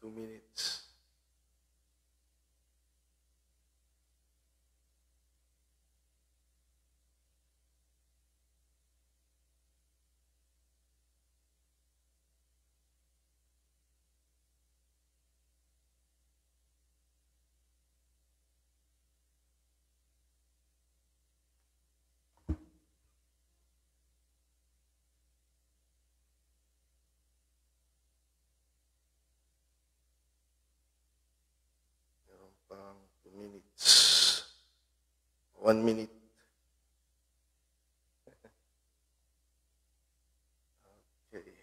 2 minutes. Meron pang 2 minutes. 1 minute. Okay.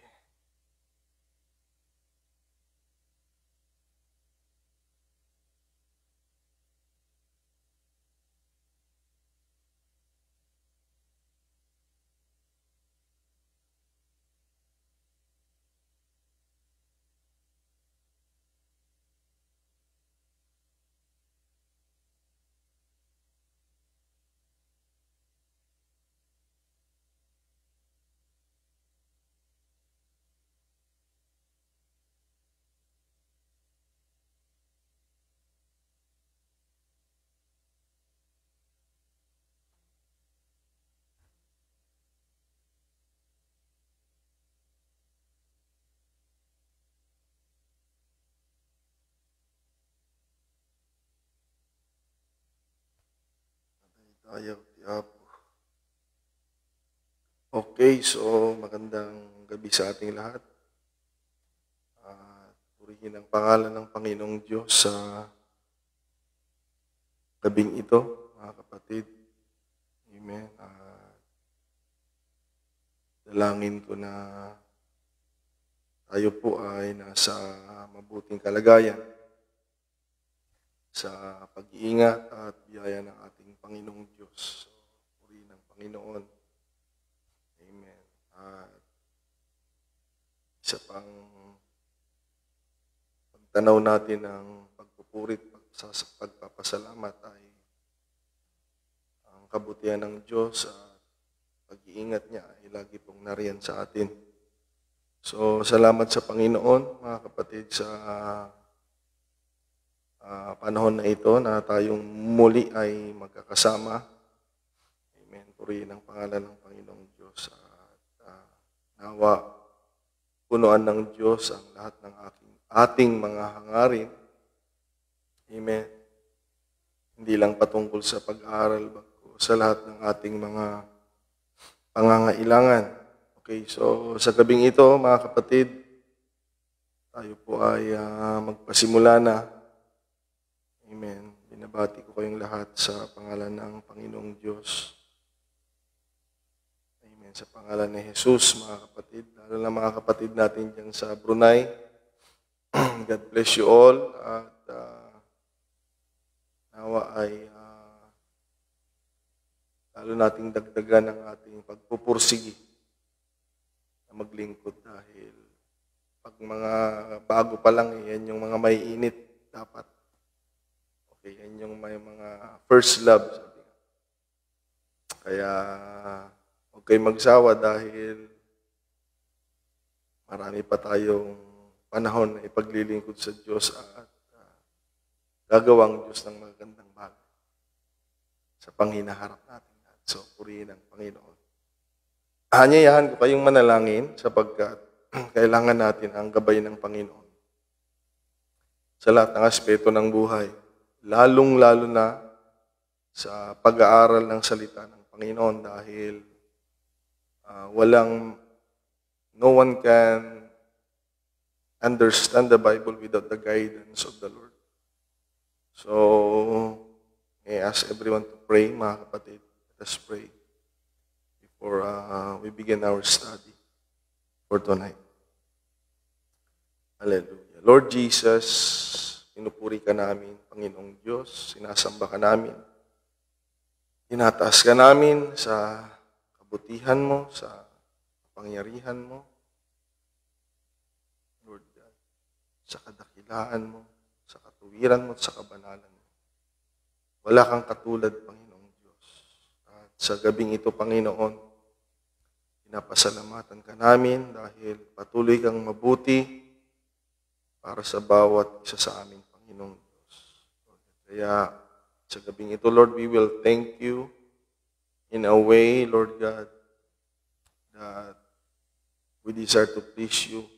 Ayaw, tiyapo. Okay, so magandang gabi sa ating lahat. Purihin ang pangalan ng Panginoong Diyos sa gabing ito, mga kapatid. Amen. Dalangin ko na tayo po ay nasa mabuting kalagayan sa pag-iingat at biyaya ng ating Panginoong Diyos. So, purihin ang Panginoon. Amen. At isa pang pagtanaw natin ng pagpupuri at pagpapasalamat ay ang kabutihan ng Diyos at pag-iingat niya ay lagi pong nariyan sa atin. So, salamat sa Panginoon, mga kapatid, sa panahon na ito na tayong muli ay magkakasama. Amen. Purihin ang pangalan ng Panginoong Diyos at nawa punuan ng Diyos ang lahat ng ating mga hangarin. Amen. Hindi lang patungkol sa pag-aaral, bagko sa lahat ng ating mga pangangailangan. Okay, so sa gabing ito, mga kapatid, tayo po ay magpasimula na. Amen. Binabati ko kayong lahat sa pangalan ng Panginoong Diyos. Amen. Sa pangalan ni Jesus, mga kapatid, lalo na mga kapatid natin dyan sa Brunei. God bless you all. At nawa ay lalo nating dagdagan ang ating pagpupursigi na maglingkod dahil pag mga bago pa lang, yan yung mga may init dapat. Okay, yan yung may mga first love. Sabi. Kaya huwag kayong magsawa dahil marami pa tayong panahon na ipaglilingkod sa Diyos at gagawang Diyos ng magandang bagay sa panghinaharap natin. So, purihin ang Panginoon. Aanyayahan ko kayong manalangin sapagkat kailangan natin ang gabay ng Panginoon sa lahat ng aspeto ng buhay. Lalong-lalo na sa pag-aaral ng salita ng Panginoon dahil no one can understand the Bible without the guidance of the Lord. So, may I ask everyone to pray, mga kapatid. Let us pray before we begin our study for tonight. Hallelujah. Lord Jesus, pinupuri ka namin, Panginoong Diyos, sinasamba ka namin. Tinataas ka namin sa kabutihan mo, sa kapangyarihan mo. Lord God, sa kadakilaan mo, sa katuwiran mo, at sa kabanalan mo. Wala kang katulad, Panginoong Diyos. At sa gabing ito, Panginoon, pinapasalamatan ka namin dahil patuloy kang mabuti para sa bawat isa sa amin, Panginoong Diyos. Kaya sa gabing ito, Lord, we will thank you in a way, Lord God, that we desire to please you.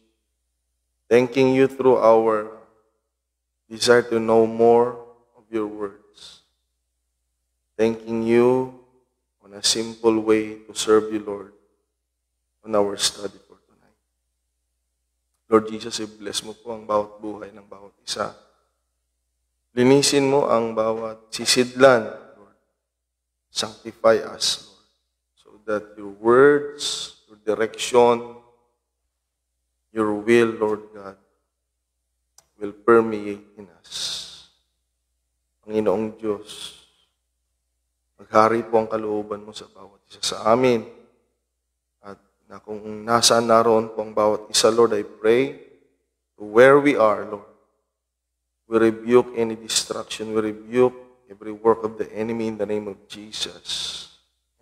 Thanking you through our desire to know more of your words. Thanking you on a simple way to serve you, Lord, on our study for tonight. Lord Jesus, i-bless mo po ang bawat buhay ng bawat isa. Linisin mo ang bawat sisidlan, Lord. Sanctify us, Lord, so that your words, your direction, your will, Lord God, will permeate in us. Panginoong Diyos, maghari po ang kalooban mo sa bawat isa sa amin. At na kung nasaan naroon po ang bawat isa, Lord, I pray to where we are, Lord. We rebuke any distraction. We rebuke every work of the enemy in the name of Jesus.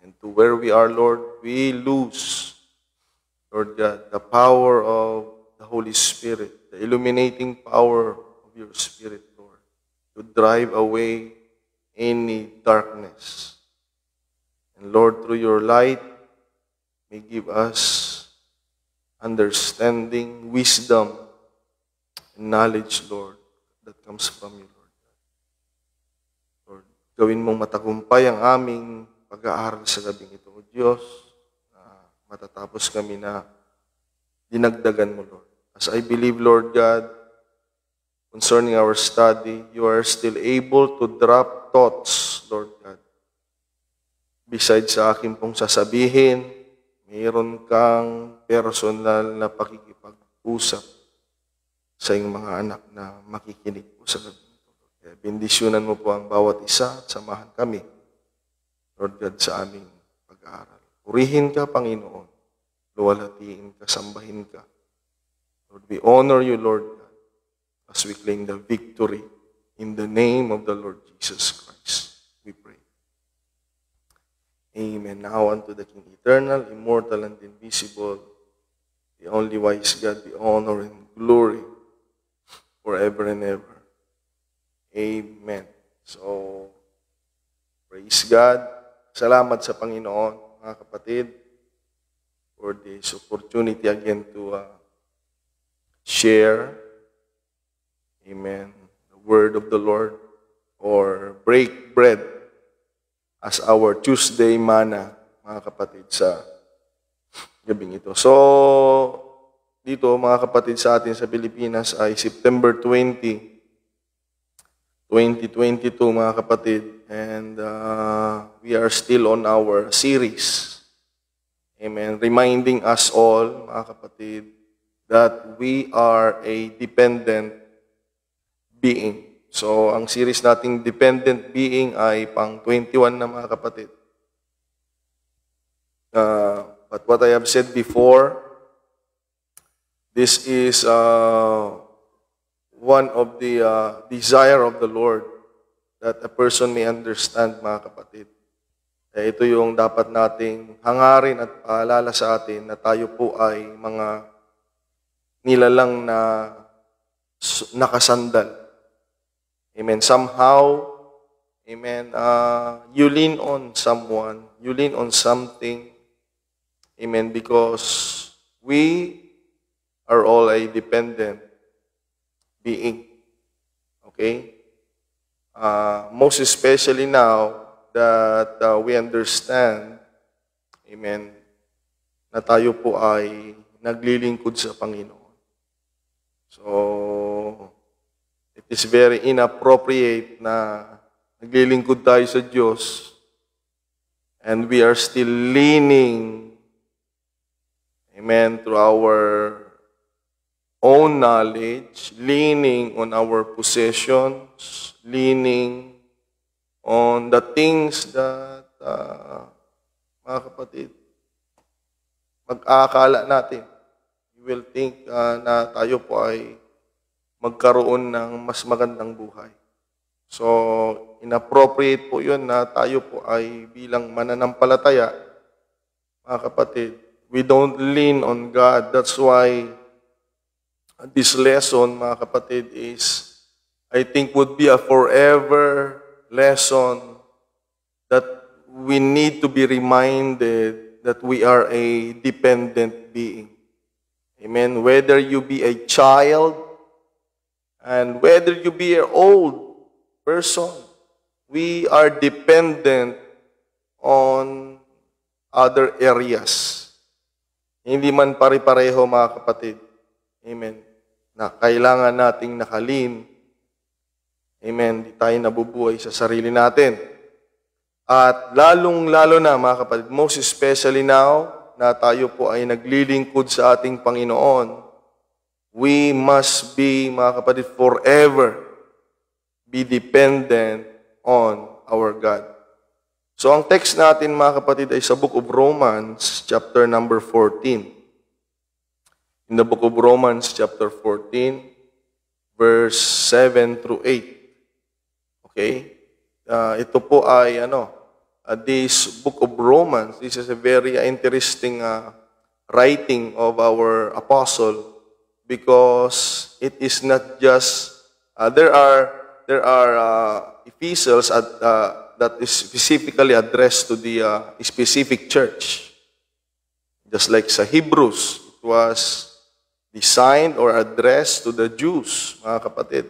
And to where we are, Lord, we lose, Lord God, the power of the Holy Spirit, the illuminating power of your Spirit, Lord, to drive away any darkness. And Lord, through your light, may give us understanding, wisdom, and knowledge, Lord, that comes from you, Lord. Lord, gawin mong matagumpay ang aming pag-aaral sa gabing ito, O Diyos, na matatapos kami na dinagdagan mo, Lord. As I believe, Lord God, concerning our study, you are still able to drop thoughts, Lord God. Besides sa akin pong sasabihin, mayroon kang personal na pakikipag-usap sa iyong mga anak na makikinig po sa gabi ito. Kaya bendisyonan mo po ang bawat isa at samahan kami, Lord God, sa aming pag-aaral. Purihin ka, Panginoon. Luwalhatiin ka, sambahin ka. Lord, we honor you, Lord God, as we claim the victory in the name of the Lord Jesus Christ. We pray. Amen. Now unto the King eternal, immortal, and invisible, the only wise God, the honor and glory forever and ever. Amen. So, praise God. Salamat sa Panginoon, mga kapatid, for this opportunity again to share, amen, the word of the Lord, or break bread as our Tuesday manna, mga kapatid, sa gabing ito. So, dito, mga kapatid, sa atin sa Pilipinas ay September 20, 2022, mga kapatid, and we are still on our series, amen, reminding us all, mga kapatid, that we are a dependent being. So, ang series nating dependent being ay pang 21 na, mga kapatid. But what I have said before, this is one of the desire of the Lord that a person may understand, mga kapatid. Ito yung dapat nating hangarin at paalala sa atin na tayo po ay mga nilalang na nakasandal. Amen. Somehow, amen, you lean on someone, you lean on something, amen, because we are all a dependent being. Okay? Most especially now that we understand, amen, na tayo po ay naglilingkod sa Panginoon. So, it is very inappropriate na naglilingkod tayo sa Diyos and we are still leaning, amen, through our own knowledge, leaning on our possessions, leaning on the things that, mga kapatid, mag-aakala natin. You will think na tayo po ay magkaroon ng mas magandang buhay. So, inappropriate po yun na tayo po ay bilang mananampalataya, mga kapatid, we don't lean on God. That's why this lesson, mga kapatid, is, I think, would be a forever lesson that we need to be reminded that we are a dependent being. Amen. Whether you be a child and whether you be an old person, we are dependent on other areas. Hindi man pare-pareho, mga kapatid. Amen. Na kailangan nating nakalin. Amen. Di tayo nabubuhay sa sarili natin. At lalong-lalo na, mga kapatid, most especially now na tayo po ay naglilingkod sa ating Panginoon, we must be, mga kapatid, forever be dependent on our God. So ang text natin, mga kapatid, ay sa book of Romans, chapter number 14. In the book of Romans, chapter 14, verse 7 through 8. Okay? Ito po ay, this book of Romans, this is a very interesting writing of our apostle, because it is not just, there are epistles that is specifically addressed to the specific church. Just like sa Hebrews, it was designed or addressed to the Jews, mga kapatid,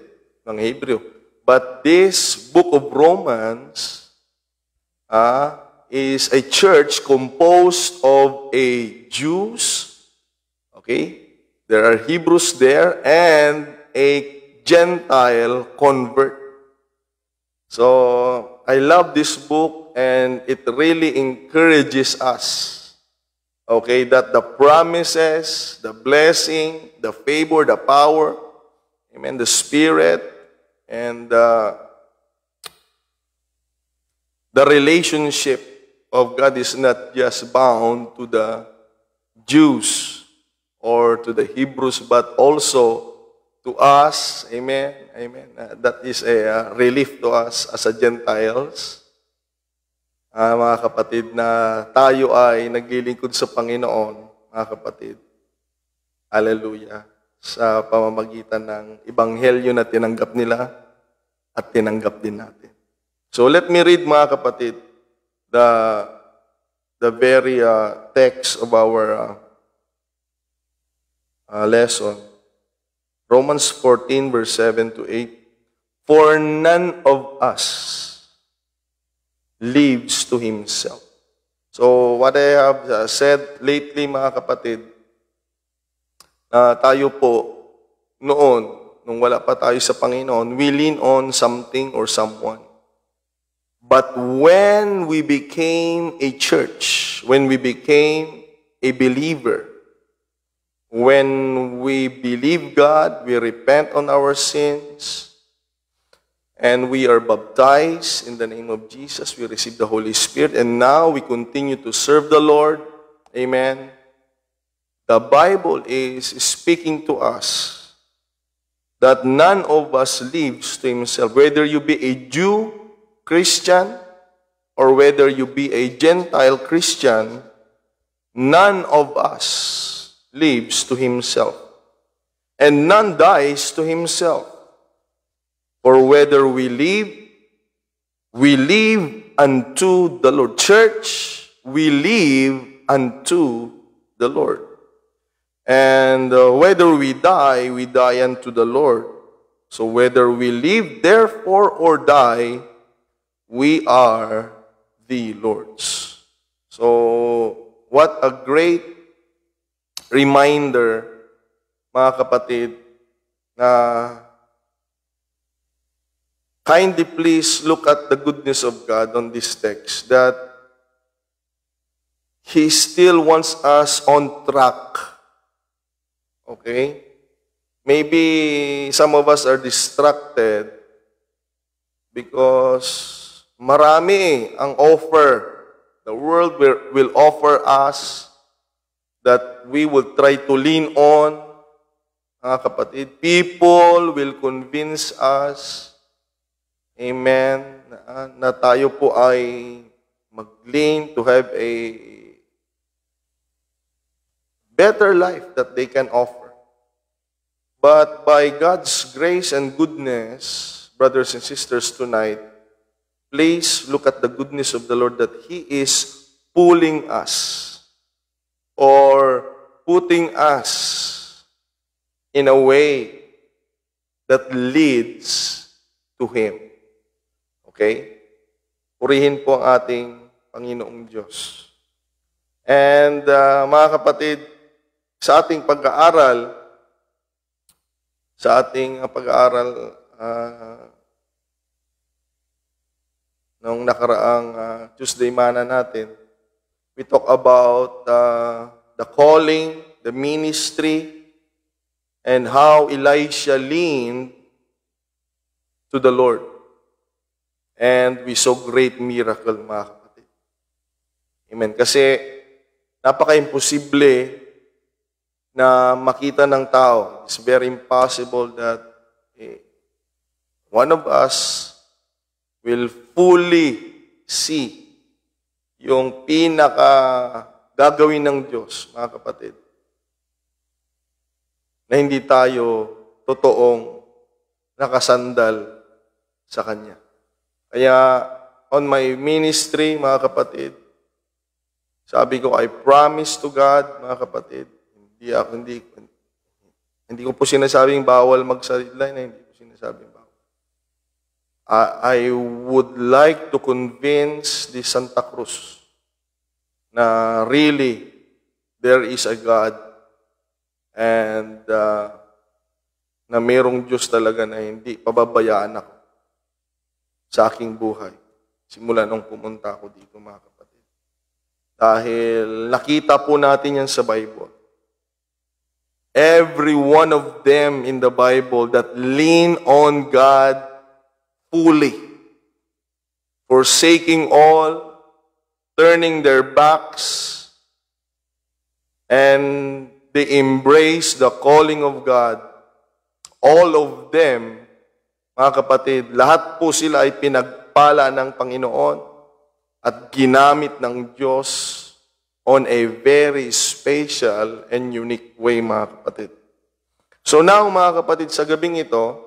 ng Hebrew. But this book of Romans is a church composed of a Jews, okay? There are Hebrews there, and a Gentile convert. So, I love this book, and it really encourages us, okay, that the promises, the blessing, the favor, the power, amen, the Spirit, and the relationship of God is not just bound to the Jews or to the Hebrews, but also to us, amen, amen. That is a relief to us as a Gentiles. Mga kapatid, na tayo ay naglilingkod sa Panginoon, mga kapatid. Hallelujah. Sa pamamagitan ng Ebanghelyo na tinanggap nila at tinanggap din natin. So let me read, mga kapatid, the very text of our lesson. Romans 14, verse 7 to 8. For none of us lives to himself. So what I have said lately, mga kapatid, tayo po noon, nung wala pa tayo sa Panginoon, we lean on something or someone. But when we became a church, when we became a believer, when we believe God, we repent on our sins, and we are baptized in the name of Jesus, we receive the Holy Spirit, and now we continue to serve the Lord. Amen. The Bible is speaking to us that none of us lives to himself. Whether you be a Jew, Christian, or whether you be a Gentile Christian, none of us lives to himself, and none dies to himself. For whether we live unto the Lord. Church, we live unto the Lord. And whether we die unto the Lord. So whether we live, therefore, or die, we are the Lord's. So, what a great reminder, mga kapatid, na kindly please look at the goodness of God on this text, that He still wants us on track. Okay? Maybe some of us are distracted because marami ang offer. The world will offer us that we will try to lean on. Mga kapatid, people will convince us, amen, na tayo po ay mag-lean to have a better life that they can offer. But by God's grace and goodness, brothers and sisters, tonight, please look at the goodness of the Lord that He is pulling us or putting us in a way that leads to Him. Okay? Purihin po ang ating Panginoong Diyos. And mga kapatid, sa ating pag-aaral, nung nakaraang Tuesday mana natin, we talk about the calling, the ministry, and how Elisha leaned to the Lord. And we saw great miracle, mga kapatid. Amen. Kasi napaka-imposible na makita ng tao. It's very impossible that one of us will fully see yung gagawin ng Diyos, mga kapatid, na hindi tayo totoong nakasandal sa Kanya. Kaya, on my ministry, mga kapatid, sabi ko, I promise to God, mga kapatid, hindi ko po sinasabing bawal mag-sideline, hindi ko sinasabing bawal. I would like to convince the Santa Cruz na really there is a God and na mayroong Diyos talaga na hindi pababayaan ako sa aking buhay. Simula nung pumunta ako dito, mga kapatid. Dahil nakita po natin yan sa Bible. Every one of them in the Bible that lean on God fully, forsaking all, turning their backs, and they embrace the calling of God. All of them, mga kapatid, lahat po sila ay pinagpala ng Panginoon at ginamit ng Diyos on a very special and unique way, mga kapatid. So now, mga kapatid, sa gabing ito,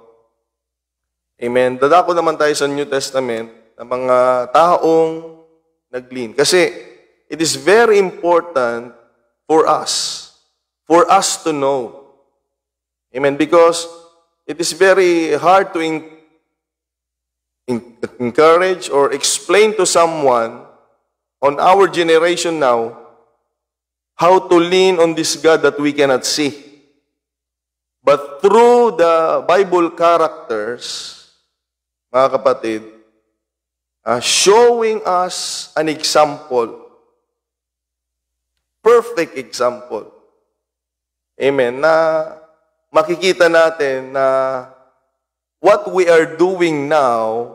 amen, dadako naman tayo sa New Testament ng mga taong nag-lean. Kasi it is very important for us to know. Amen, because it is very hard to encourage or explain to someone on our generation now how to lean on this God that we cannot see. But through the Bible characters, mga kapatid, showing us an example, perfect example, amen, na makikita natin na what we are doing now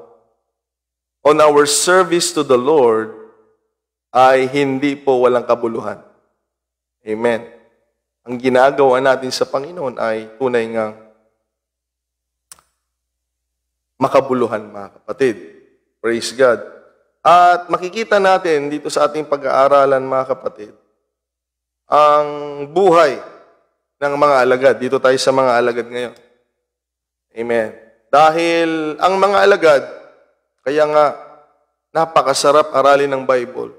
on our service to the Lord ay hindi po walang kabuluhan. Amen. Ang ginagawa natin sa Panginoon ay tunay ngang makabuluhan, mga kapatid. Praise God. At makikita natin dito sa ating pag-aaralan, mga kapatid, ang buhay ng mga alagad. Dito tayo sa mga alagad ngayon. Amen. Dahil ang mga alagad, kaya nga napakasarap aralin ng Bible.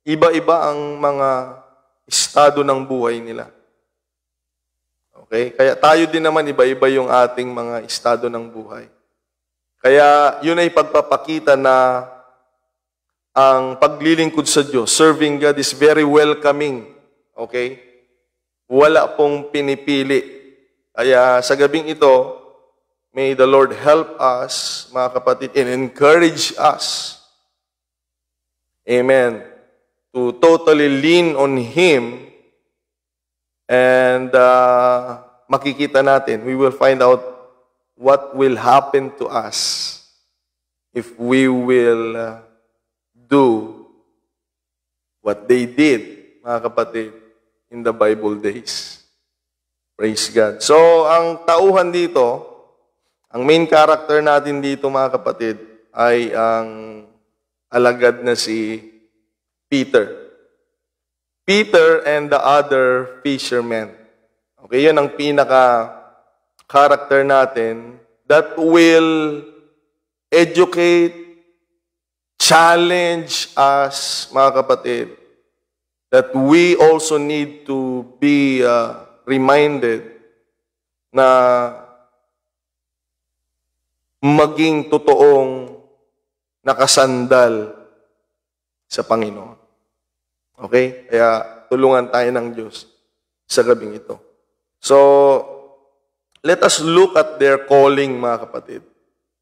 Iba-iba ang mga estado ng buhay nila. Okay? Kaya tayo din naman, iba-iba yung ating mga estado ng buhay. Kaya yun ay pagpapakita na ang paglilingkod sa Diyos, serving God is very welcoming. Okay? Wala pong pinipili. Kaya sa gabing ito, may the Lord help us, mga kapatid, and encourage us. Amen. To totally lean on Him, and makikita natin, we will find out what will happen to us if we will do what they did, mga kapatid, in the Bible days. Praise God. So, ang tauhan dito, ang main character natin dito, mga kapatid, ay ang alagad na si Peter. Peter and the other fishermen. Okay, yun ang pinaka character natin that will educate, challenge us, mga kapatid, that we also need to be reminded na maging totoong nakasandal sa Panginoon. Okay? Kaya tulungan tayo ng Diyos sa gabing ito. So, let us look at their calling, mga kapatid.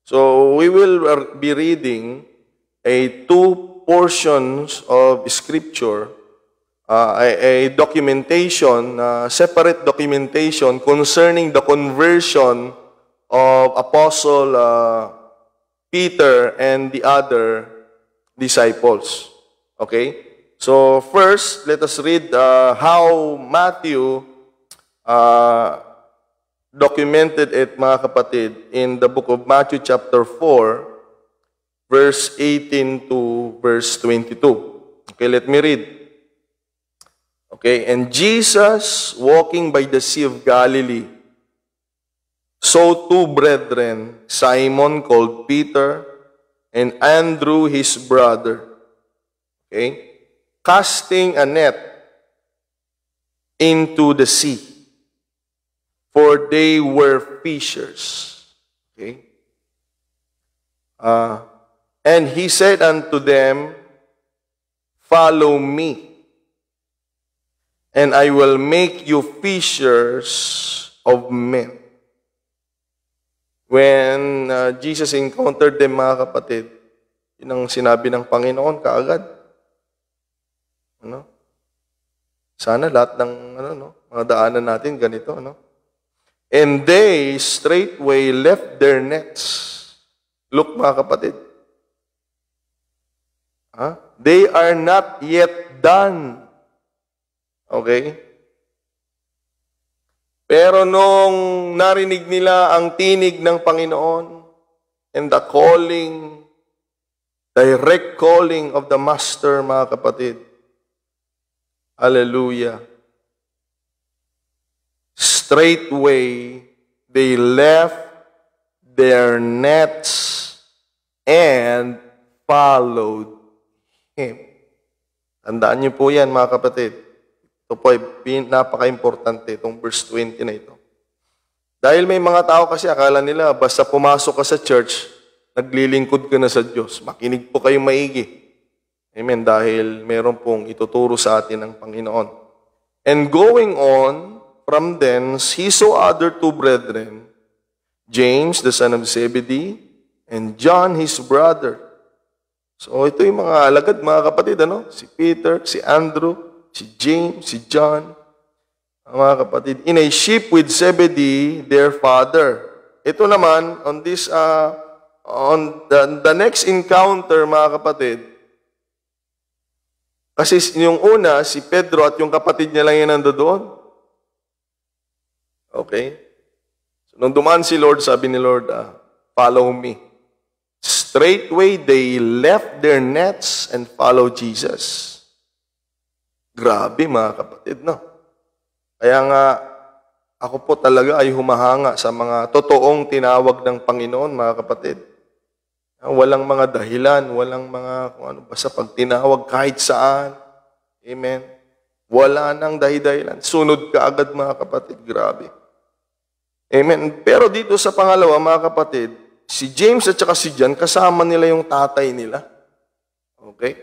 So, we will be reading two portions of Scripture, a documentation, separate documentation concerning the conversion of Apostle Peter and the other disciples. Okay? So, first, let us read how Matthew documented it, mga kapatid, in the book of Matthew chapter 4, verse 18 to verse 22. Okay, let me read. Okay, and Jesus, walking by the Sea of Galilee, saw two brethren, Simon called Peter, and Andrew his brother, okay, casting a net into the sea, for they were fishers. Okay? And he said unto them, follow me, and I will make you fishers of men. When Jesus encountered them, mga kapatid, yun ang sinabi ng Panginoon kaagad. Ano? Sana lahat ng mga daanan natin ganito, ano? And they straightway left their nets. Look, mga kapatid. They are not yet done. Okay? Pero nung narinig nila ang tinig ng Panginoon and the calling, direct calling of the Master, mga kapatid, hallelujah, straightway they left their nets and followed Him. Tandaan niyo po yan, mga kapatid. Ito po ay napaka-importante, itong verse 20 na ito. Dahil may mga tao kasi akala nila, basta pumasok ka sa church, naglilingkod ka na sa Diyos. Makinig po kayong maigi. Amen. Dahil meron pong ituturo sa atin ng Panginoon. And going on from thence, he saw other two brethren, James, the son of Zebedee, and John, his brother. So ito yung mga alagad, mga kapatid, ano? Si Peter, si Andrew, si James, si John, mga kapatid, in a ship with Zebedee, their father. Ito naman, on this, on the next encounter, mga kapatid, kasi yung una, si Pedro at yung kapatid niya lang yan nandoon. Okay? So, nung dumaan si Lord, sabi ni Lord, follow me. Straightway, they left their nets and followed Jesus. Grabe, mga kapatid, no? Kaya nga, ako po talaga ay humahanga sa mga totoong tinawag ng Panginoon, mga kapatid. Walang mga dahilan, walang mga, kung ano, basta pag tinawag kahit saan. Amen. Wala nang dahilan. Sunod ka agad, mga kapatid. Grabe. Amen. Pero dito sa pangalawa, mga kapatid, si James at saka si John, kasama nila yung tatay nila. Okay?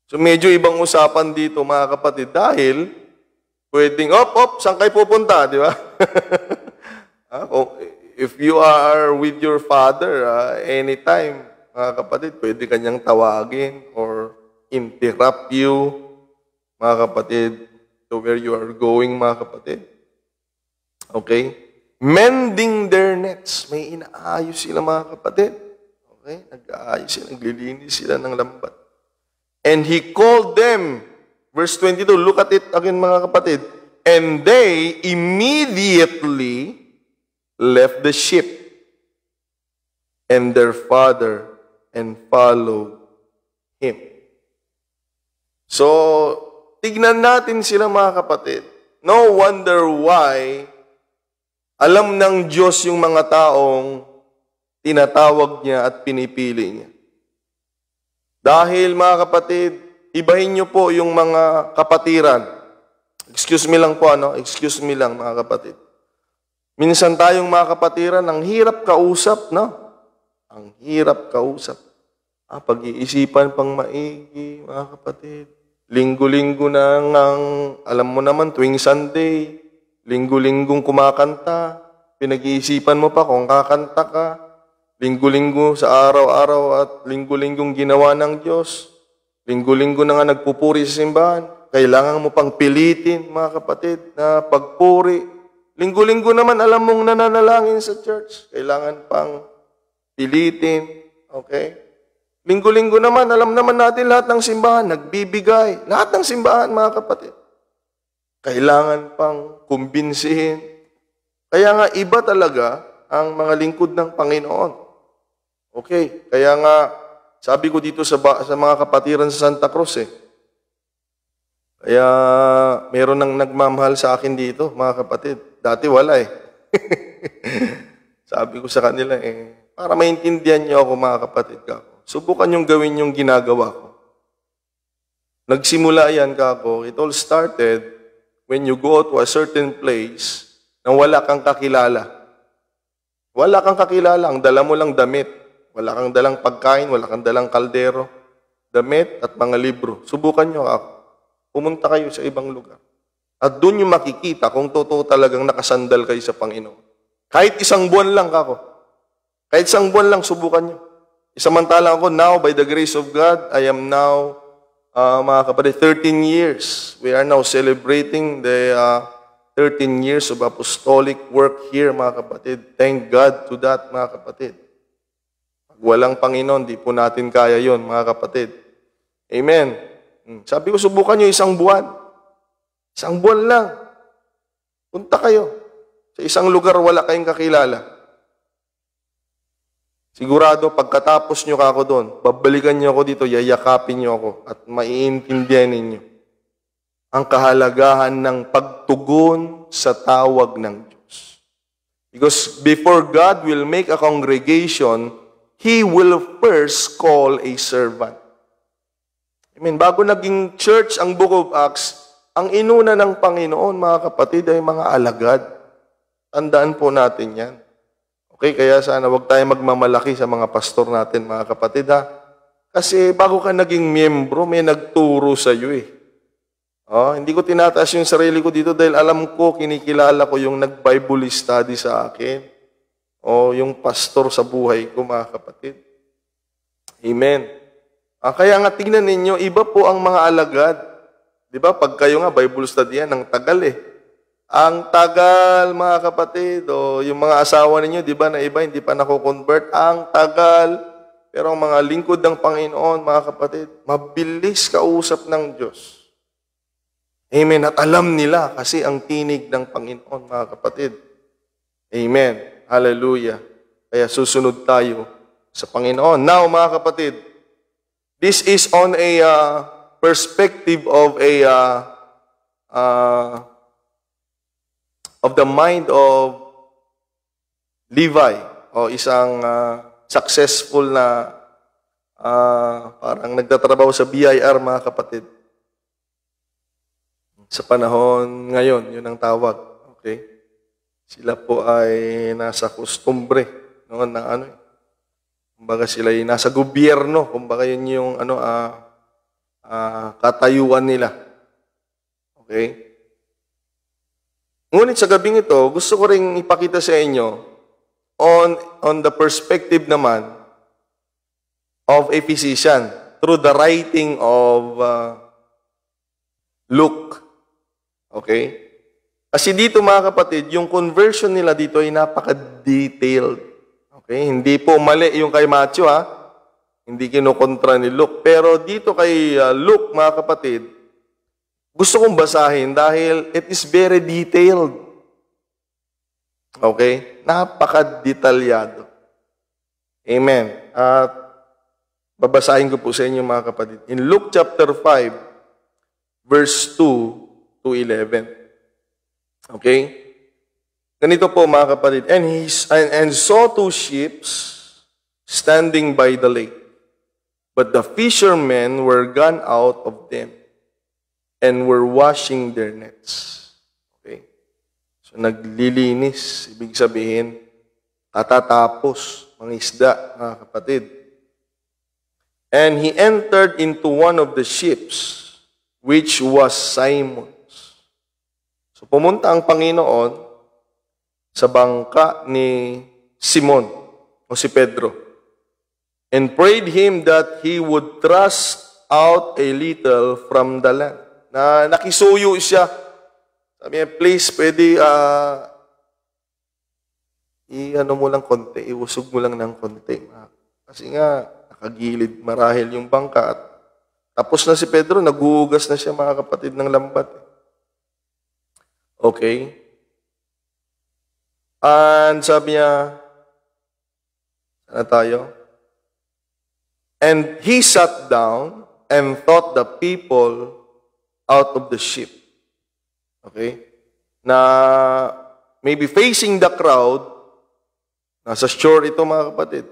So medyo ibang usapan dito, mga kapatid, dahil pwedeng, saan kayo pupunta, di ba? If you are with your father, anytime, mga kapatid, pwede kanyang tawagin or interrupt you, mga kapatid, to where you are going, mga kapatid. Okay? Mending their nets. May inaayos sila, mga kapatid. Okay? Nag-aayos sila, naglilinis sila ng lambat. And he called them, verse 22, look at it again, mga kapatid. And they immediately left the ship and their father and followed him. So, tignan natin sila, mga kapatid. No wonder why Alam ng Diyos yung mga taong tinatawag niya at pinipili niya. Dahil mga kapatid, ibahin niyo po yung mga kapatiran. Excuse me lang po, Excuse me lang mga kapatid. Minsan tayong mga kapatiran, ang hirap kausap, Ang hirap kausap. Pag-iisipan pang maigi, mga kapatid. Linggo-linggo na alam mo naman, tuwing Sunday, linggo-linggong kumakanta, pinag-iisipan mo pa kung kakanta ka, linggo-linggo sa araw-araw at linggo-linggong ginawa ng Diyos, linggo-linggo na nga nagpupuri sa simbahan, kailangan mo pang pilitin, mga kapatid, na pagpuri. Linggo-linggo naman alam mong nananalangin sa church, kailangan pang pilitin, okay? Linggo-linggo naman, alam naman natin lahat ng simbahan, nagbibigay. Lahat ng simbahan, mga kapatid. Kailangan pang kumbinsihin. Kaya nga, iba talaga ang mga lingkod ng Panginoon. Okay, kaya nga, sabi ko dito sa mga kapatiran sa Santa Cruz, Kaya, meron nang nagmamahal sa akin dito, mga kapatid. Dati wala Sabi ko sa kanila, para maintindihan niyo ako, mga kapatid ka. Subukan yung gawin yung ginagawa ko. Nagsimula yan kako. It all started when you go to a certain place na wala kang kakilala. Wala kang kakilala. Ang dala mo lang damit. Wala kang dalang pagkain, wala kang dalang kaldero, damit at mga libro. Subukan nyo ako. Pumunta kayo sa ibang lugar. At doon yung makikita kung totoo talagang nakasandal kayo sa Panginoon. Kahit isang buwan lang kako. Kahit isang buwan lang, subukan nyo. Samantalang ako, now, by the grace of God, I am now, mga kapatid, 13 years. We are now celebrating the 13 years of apostolic work here, mga kapatid. Thank God to that, mga kapatid. Pag walang Panginoon, di po natin kaya yon, mga kapatid. Amen. Sabi ko, subukan nyo isang buwan. Isang buwan lang. Punta kayo. Sa isang lugar, wala kayong kakilala. Sigurado, pagkatapos nyo ako doon, babalikan nyo ako dito, yayakapin nyo ako, at maiintindihan ninyo ang kahalagahan ng pagtugon sa tawag ng Diyos. Because before God will make a congregation, He will first call a servant. Amen. Bago naging church ang Book of Acts, ang inuna ng Panginoon, mga kapatid, ay mga alagad. Tandaan po natin yan. Okay, kaya sana wag tayo magmamalaki sa mga pastor natin, mga kapatid, Kasi bago ka naging miyembro, may nagturo sa iyo hindi ko tinataas yung sarili ko dito dahil alam ko, kinikilala ko yung nag-Bible study sa akin. Yung pastor sa buhay ko, mga kapatid. Amen. Kaya nga tingnan ninyo, iba po ang mga alagad. Di ba? Pag kayo nga, Bible study yan, ang tagal Ang tagal, mga kapatid, yung mga asawa ninyo, di ba, na iba, hindi pa nako-convert. Ang tagal. Pero ang mga lingkod ng Panginoon, mga kapatid, mabilis kausap ng Diyos. Amen. At alam nila kasi ang tinig ng Panginoon, mga kapatid. Amen. Hallelujah. Kaya susunod tayo sa Panginoon. Now, mga kapatid, this is on a perspective of the mind of Levi, isang successful na parang nagtatrabaho sa BIR, mga kapatid. Sa panahon ngayon, yun ang tawag. Okay? Sila po ay nasa kustumbre noon na kumbaga sila ay nasa gobyerno, kumbaga yun yung katayuan nila. Okay? Ngunit sa gabing ito, gusto ko ring ipakita sa inyo on the perspective naman of a physician through the writing of Luke. Okay? Kasi dito, mga kapatid, yung conversion nila dito ay napaka-detailed. Okay? Hindi po mali yung kay Matthew, Hindi kinukontra ni Luke. Pero dito kay Luke, mga kapatid, gusto kong basahin dahil it is very detailed. Okay? Napaka-detalyado. Amen. At babasahin ko po sa inyo, mga kapatid. In Luke chapter 5, verse 2 to 11. Okay? Ganito po mga kapatid, and saw two ships standing by the lake, but the fishermen were gone out of them and were washing their nets. Okay? So naglilinis, ibig sabihin, katatapos, mga isda, mga kapatid. And he entered into one of the ships, which was Simon's. So pumunta ang Panginoon sa bangka ni Simon o si Pedro and prayed him that he would thrust out a little from the land. Na nakisuyo siya. Sabi niya, please, pwede i-ano mo lang konti, iusog mo lang ng konti. Kasi nga, nakagilid marahil yung bangka. At tapos na si Pedro, naguhugas na siya mga kapatid ng lambat. Okay? And sabi niya, sana tayo? And he sat down and taught the people out of the ship. Okay? Na maybe facing the crowd, nasa shore ito mga kapatid.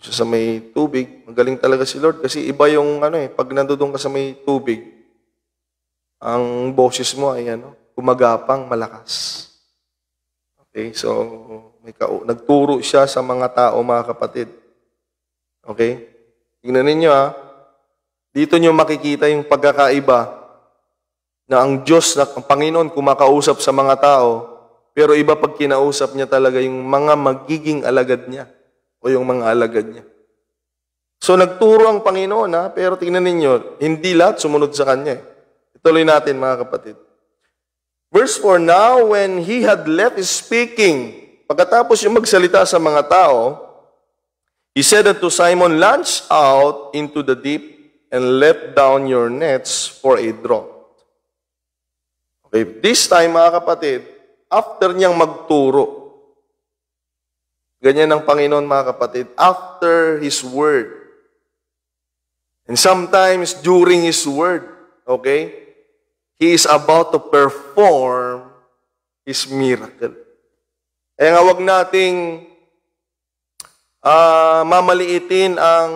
Sa may tubig, magaling talaga si Lord kasi iba yung pag nandoon ka sa may tubig, ang boses mo ay gumagapang, malakas. Okay, so nagturo siya sa mga tao, mga kapatid. Okay? Tingnan ninyo dito nyo makikita yung pagkakaiba na ang Diyos, ang Panginoon kumakausap sa mga tao, pero iba pag kinausap niya talaga yung mga magiging alagad niya o yung mga alagad niya. So nagturo ang Panginoon pero tingnan ninyo, hindi lahat sumunod sa Kanya. Ituloy natin mga kapatid. Verse 4, now when he had left speaking, pagkatapos yung magsalita sa mga tao, he said unto Simon, launch out into the deep and let down your nets for a draught. Okay, this time mga kapatid, after niyang magturo, ganyan ang Panginoon mga kapatid, after His Word, and sometimes during His Word, okay, He is about to perform His miracle. Kaya nga huwag nating mamaliitin ang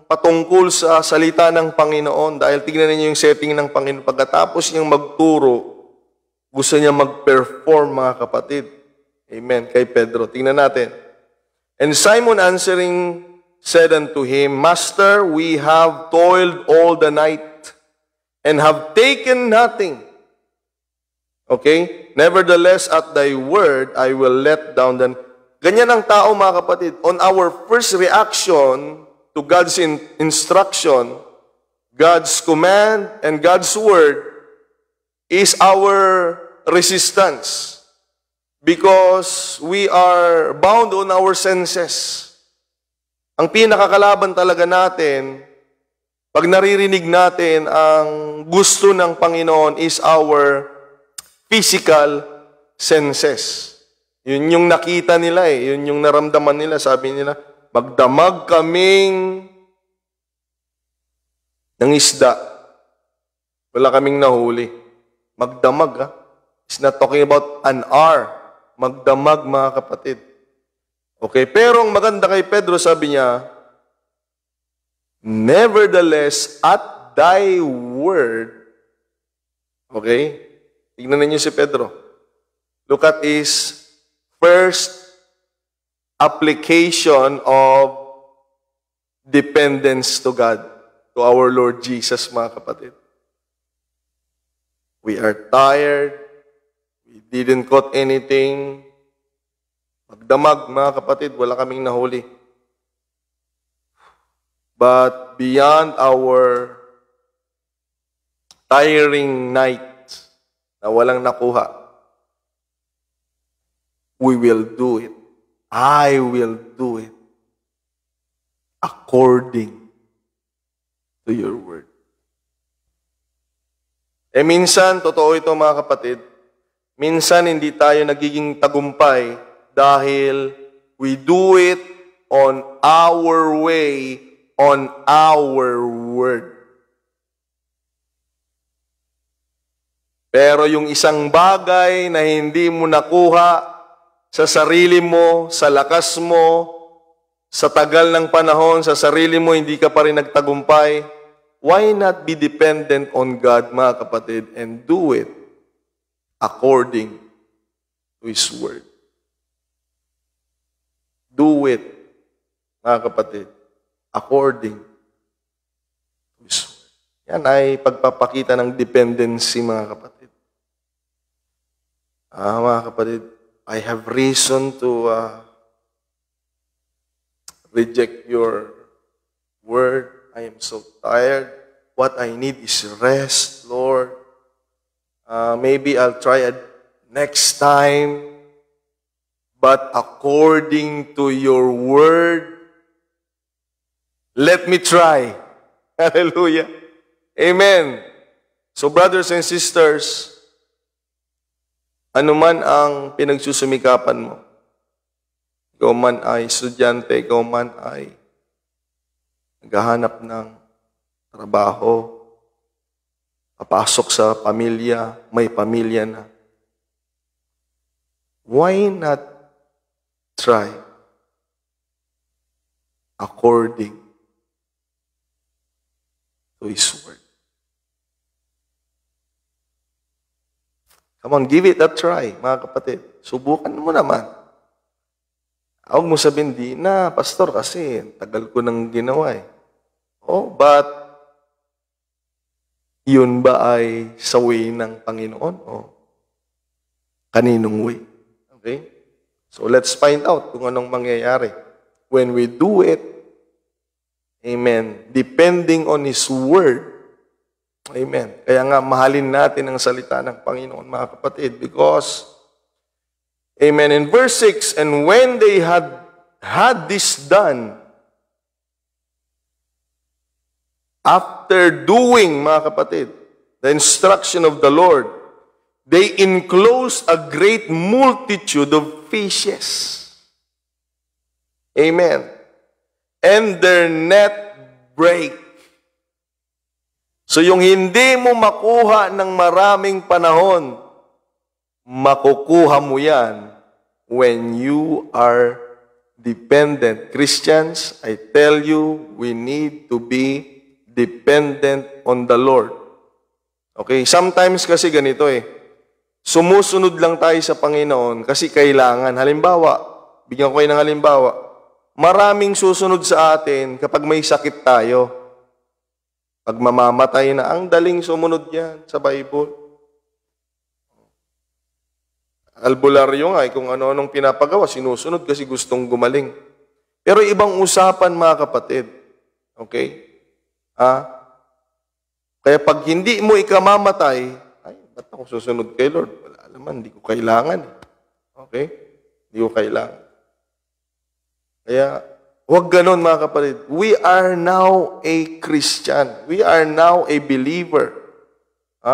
patungkol sa salita ng Panginoon dahil tignan niyo yung setting ng Panginoon. Pagkatapos niyang magturo, gusto niya mag-perform mga kapatid. Amen. Kay Pedro. Tingnan natin. And Simon answering said unto him, Master, we have toiled all the night and have taken nothing. Okay? Nevertheless, at thy word, I will let down the... Ganyan ang tao, mga kapatid. On our first reaction to God's instruction, God's command, and God's word is our resistance. Because we are bound on our senses. Ang pinakakalaban talaga natin, pag naririnig natin ang gusto ng Panginoon is our physical senses. Yun yung nakita nila Yun yung naramdaman nila. Sabi nila, magdamag kaming ng isda. Wala kaming nahuli. Magdamag It's not talking about an hour. Magdamag mga kapatid. Okay, pero ang maganda kay Pedro, sabi niya, nevertheless, at thy word, okay? Tignan ninyo si Pedro. Look at his first application of dependence to God, to our Lord Jesus, mga kapatid. We are tired. We didn't caught anything. Magdamag, mga kapatid, wala kaming nahuli. But beyond our tiring night na walang nakuha, we will do it. I will do it according to your word. Minsan, totoo ito mga kapatid, minsan hindi tayo nagiging tagumpay dahil we do it on our way, on our word. Pero yung isang bagay na hindi mo nakuha sa sarili mo, sa lakas mo, sa tagal ng panahon, sa sarili mo, hindi ka pa rin nagtagumpay, why not be dependent on God, mga kapatid, and do it according to His Word? Do it, mga kapatid, according to His Word. Yan ay pagpapakita ng dependency, mga kapatid. Mga kapatid, I have reason to reject your word. I am so tired. What I need is rest, Lord. Maybe I'll try it next time. But according to your word, let me try. Hallelujah. Amen. So brothers and sisters, anuman ang pinagsusumikapan mo, ikaw man ay estudyante, ikaw man ay naghahanap ng trabaho, papasok sa pamilya, may pamilya na, why not try according to His Word? Come on, give it a try, mga kapatid. Subukan mo naman. Huwag mo sabihin, di na, pastor, kasi tagal ko nang ginawa eh. Oh, but yun ba ay sa way ng Panginoon o kaninong way? Okay? So let's find out kung anong mangyayari. When we do it, amen, depending on His Word, amen. Kaya nga, mahalin natin ang salita ng Panginoon, mga kapatid, because, amen, in verse 6, and when they had this done, after doing, mga kapatid, the instruction of the Lord, they enclosed a great multitude of fishes. Amen. And their net brake. So yung hindi mo makuha ng maraming panahon, makukuha mo yan when you are dependent. Christians, I tell you, we need to be dependent on the Lord. Okay? Sometimes kasi ganito eh. Sumusunod lang tayo sa Panginoon kasi kailangan. Halimbawa, bigyan ko kayo ng halimbawa. Maraming susunod sa atin kapag may sakit tayo. Pag mamamatay na, ang daling sumunod yan sa Bible. Albularyo nga, kung ano-anong pinapagawa, sinusunod kasi gustong gumaling. Pero ibang usapan, mga kapatid. Okay? Kaya pag hindi mo ikamamatay, ay, ba't ako susunod kay Lord? Wala naman, hindi ko kailangan. Okay? Hindi ko kailangan. Kaya, huwag ganon, mga kapatid. We are now a Christian. We are now a believer.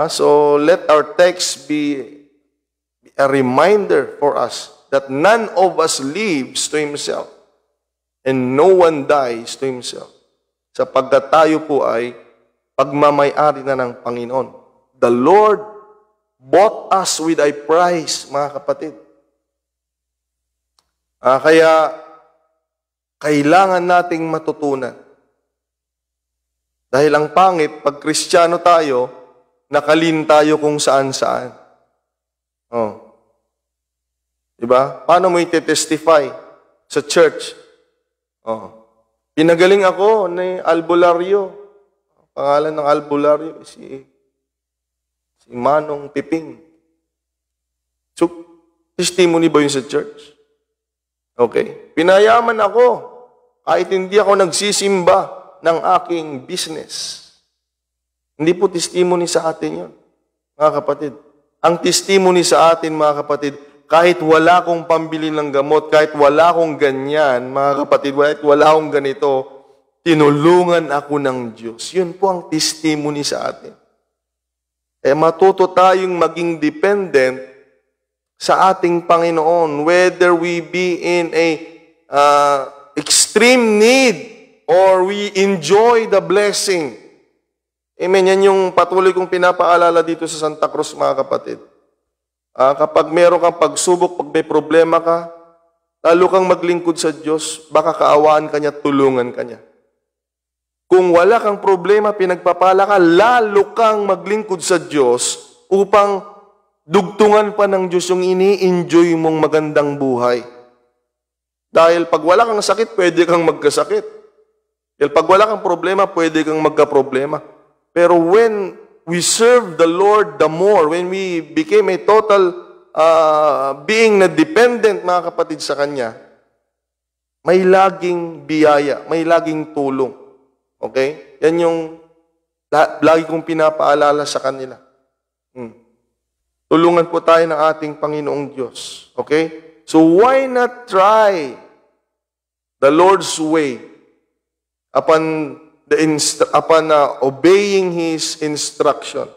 So, let our text be a reminder for us that none of us lives to himself and no one dies to himself. Sapagkat tayo po ay pagmamay-ari na ng Panginoon. The Lord bought us with a price, mga kapatid. Kaya, kailangan nating matutunan. Dahil ang pangit, pag Kristiyano tayo, nakalin tayo kung saan-saan. Diba? Paano mo i-testify sa church? Pinagaling ako ni albularyo. Pangalan ng albularyo, si Manong Piping. So, testimony ba yun sa church? Okay. Pinayaman ako kahit hindi ako nagsisimba ng aking business. Hindi po testimony sa atin yun, mga kapatid. Ang testimony sa atin, mga kapatid, kahit wala akong pambili ng gamot, kahit wala akong ganyan, mga kapatid, kahit wala akong ganito, tinulungan ako ng Diyos. Yun po ang testimony sa atin. Matuto tayong maging dependent sa ating Panginoon, whether we be in a extreme need or we enjoy the blessing. Amen. Yan yung patuloy kong pinapaalala dito sa Santa Cruz, mga kapatid. Kapag meron kang pagsubok, pag may problema ka, lalo kang maglingkod sa Diyos, baka kaawaan ka niya, tulungan ka niya. Kung wala kang problema, pinagpapala ka, lalo kang maglingkod sa Diyos upang dugtungan pa ng Diyos yung ini-enjoy mong magandang buhay. Dahil pag wala kang sakit, pwede kang magkasakit. Dahil pag wala kang problema, pwede kang magkaproblema. Pero when we serve the Lord the more, when we became a total being na dependent, mga kapatid, sa Kanya, may laging biyaya, may laging tulong. Okay? Yan yung lagi kong pinapaalala sa kanila. Tulungan po tayo ng ating Panginoong Diyos. Okay? So why not try the Lord's way upon obeying His instruction?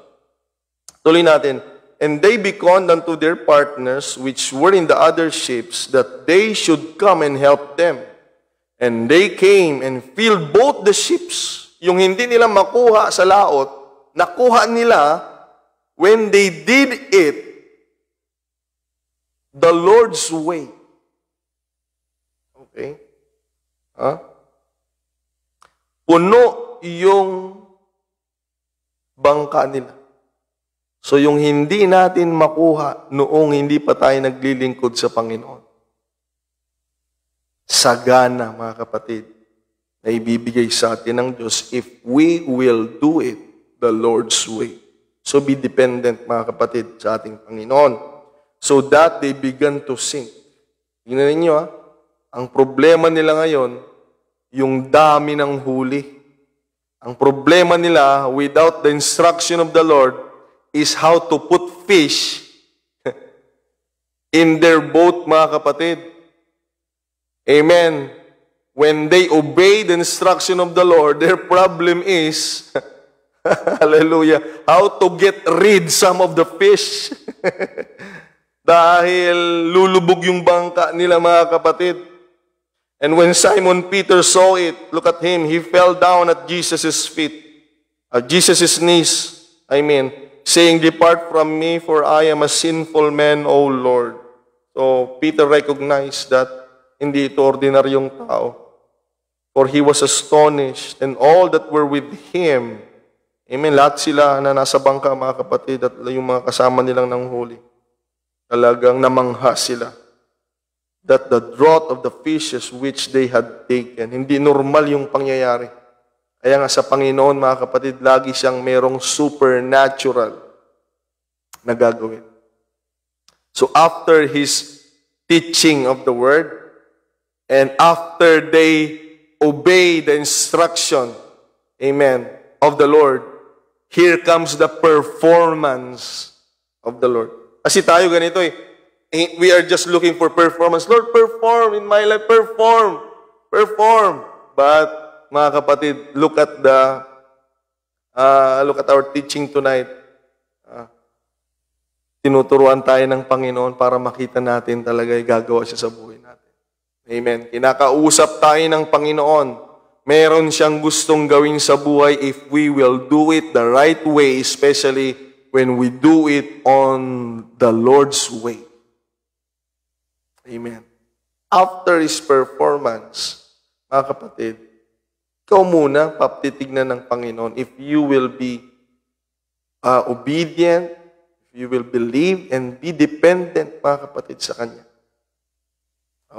Tuloy natin. And they beckoned unto their partners which were in the other ships that they should come and help them. And they came and filled both the ships. Yung hindi nila makuha sa laot, nakuha nila when they did it the Lord's way. Okay? Puno yung bangka nila. So yung hindi natin makuha noong hindi pa tayo naglilingkod sa Panginoon, sagana, mga kapatid, na ibibigay sa atin ng Diyos if we will do it the Lord's way. So be dependent, mga kapatid, sa ating Panginoon. So that they began to sink. Tingnan ninyo, ang problema nila ngayon, yung dami ng huli. Ang problema nila, without the instruction of the Lord, is how to put fish in their boat, mga kapatid. Amen. When they obey the instruction of the Lord, their problem is, hallelujah, how to get rid some of the fish. Dahil lulubog yung bangka nila, mga kapatid. And when Simon Peter saw it, look at him, he fell down at Jesus' feet, at Jesus' knees, saying, "Depart from me, for I am a sinful man, O Lord." So Peter recognized that hindi ito ordinaryong tao. For he was astonished, and all that were with him. Amen. Lahat sila na nasa bangka, mga kapatid, at yung mga kasama nilang nanghuli, talagang namangha sila that the draught of the fishes which they had taken, hindi normal yung pangyayari. Kaya nga sa Panginoon, mga kapatid, lagi siyang merong supernatural na gagawin. So after His teaching of the Word, and after they obey the instruction, amen, of the Lord, here comes the performance of the Lord. Kasi tayo ganito we are just looking for performance. Lord, perform in my life, perform. But, mga kapatid, look at our teaching tonight. Tinuturuan tayo ng Panginoon para makita natin talaga gagawa siya sa buhay natin. Amen. Kinakausap tayo ng Panginoon. Meron siyang gustong gawin sa buhay if we will do it the right way, especially when we do it on the Lord's way. Amen. After His performance, mga kapatid, ikaw muna paptitignan ng Panginoon if you will be obedient, if you will believe and be dependent, mga kapatid, sa Kanya.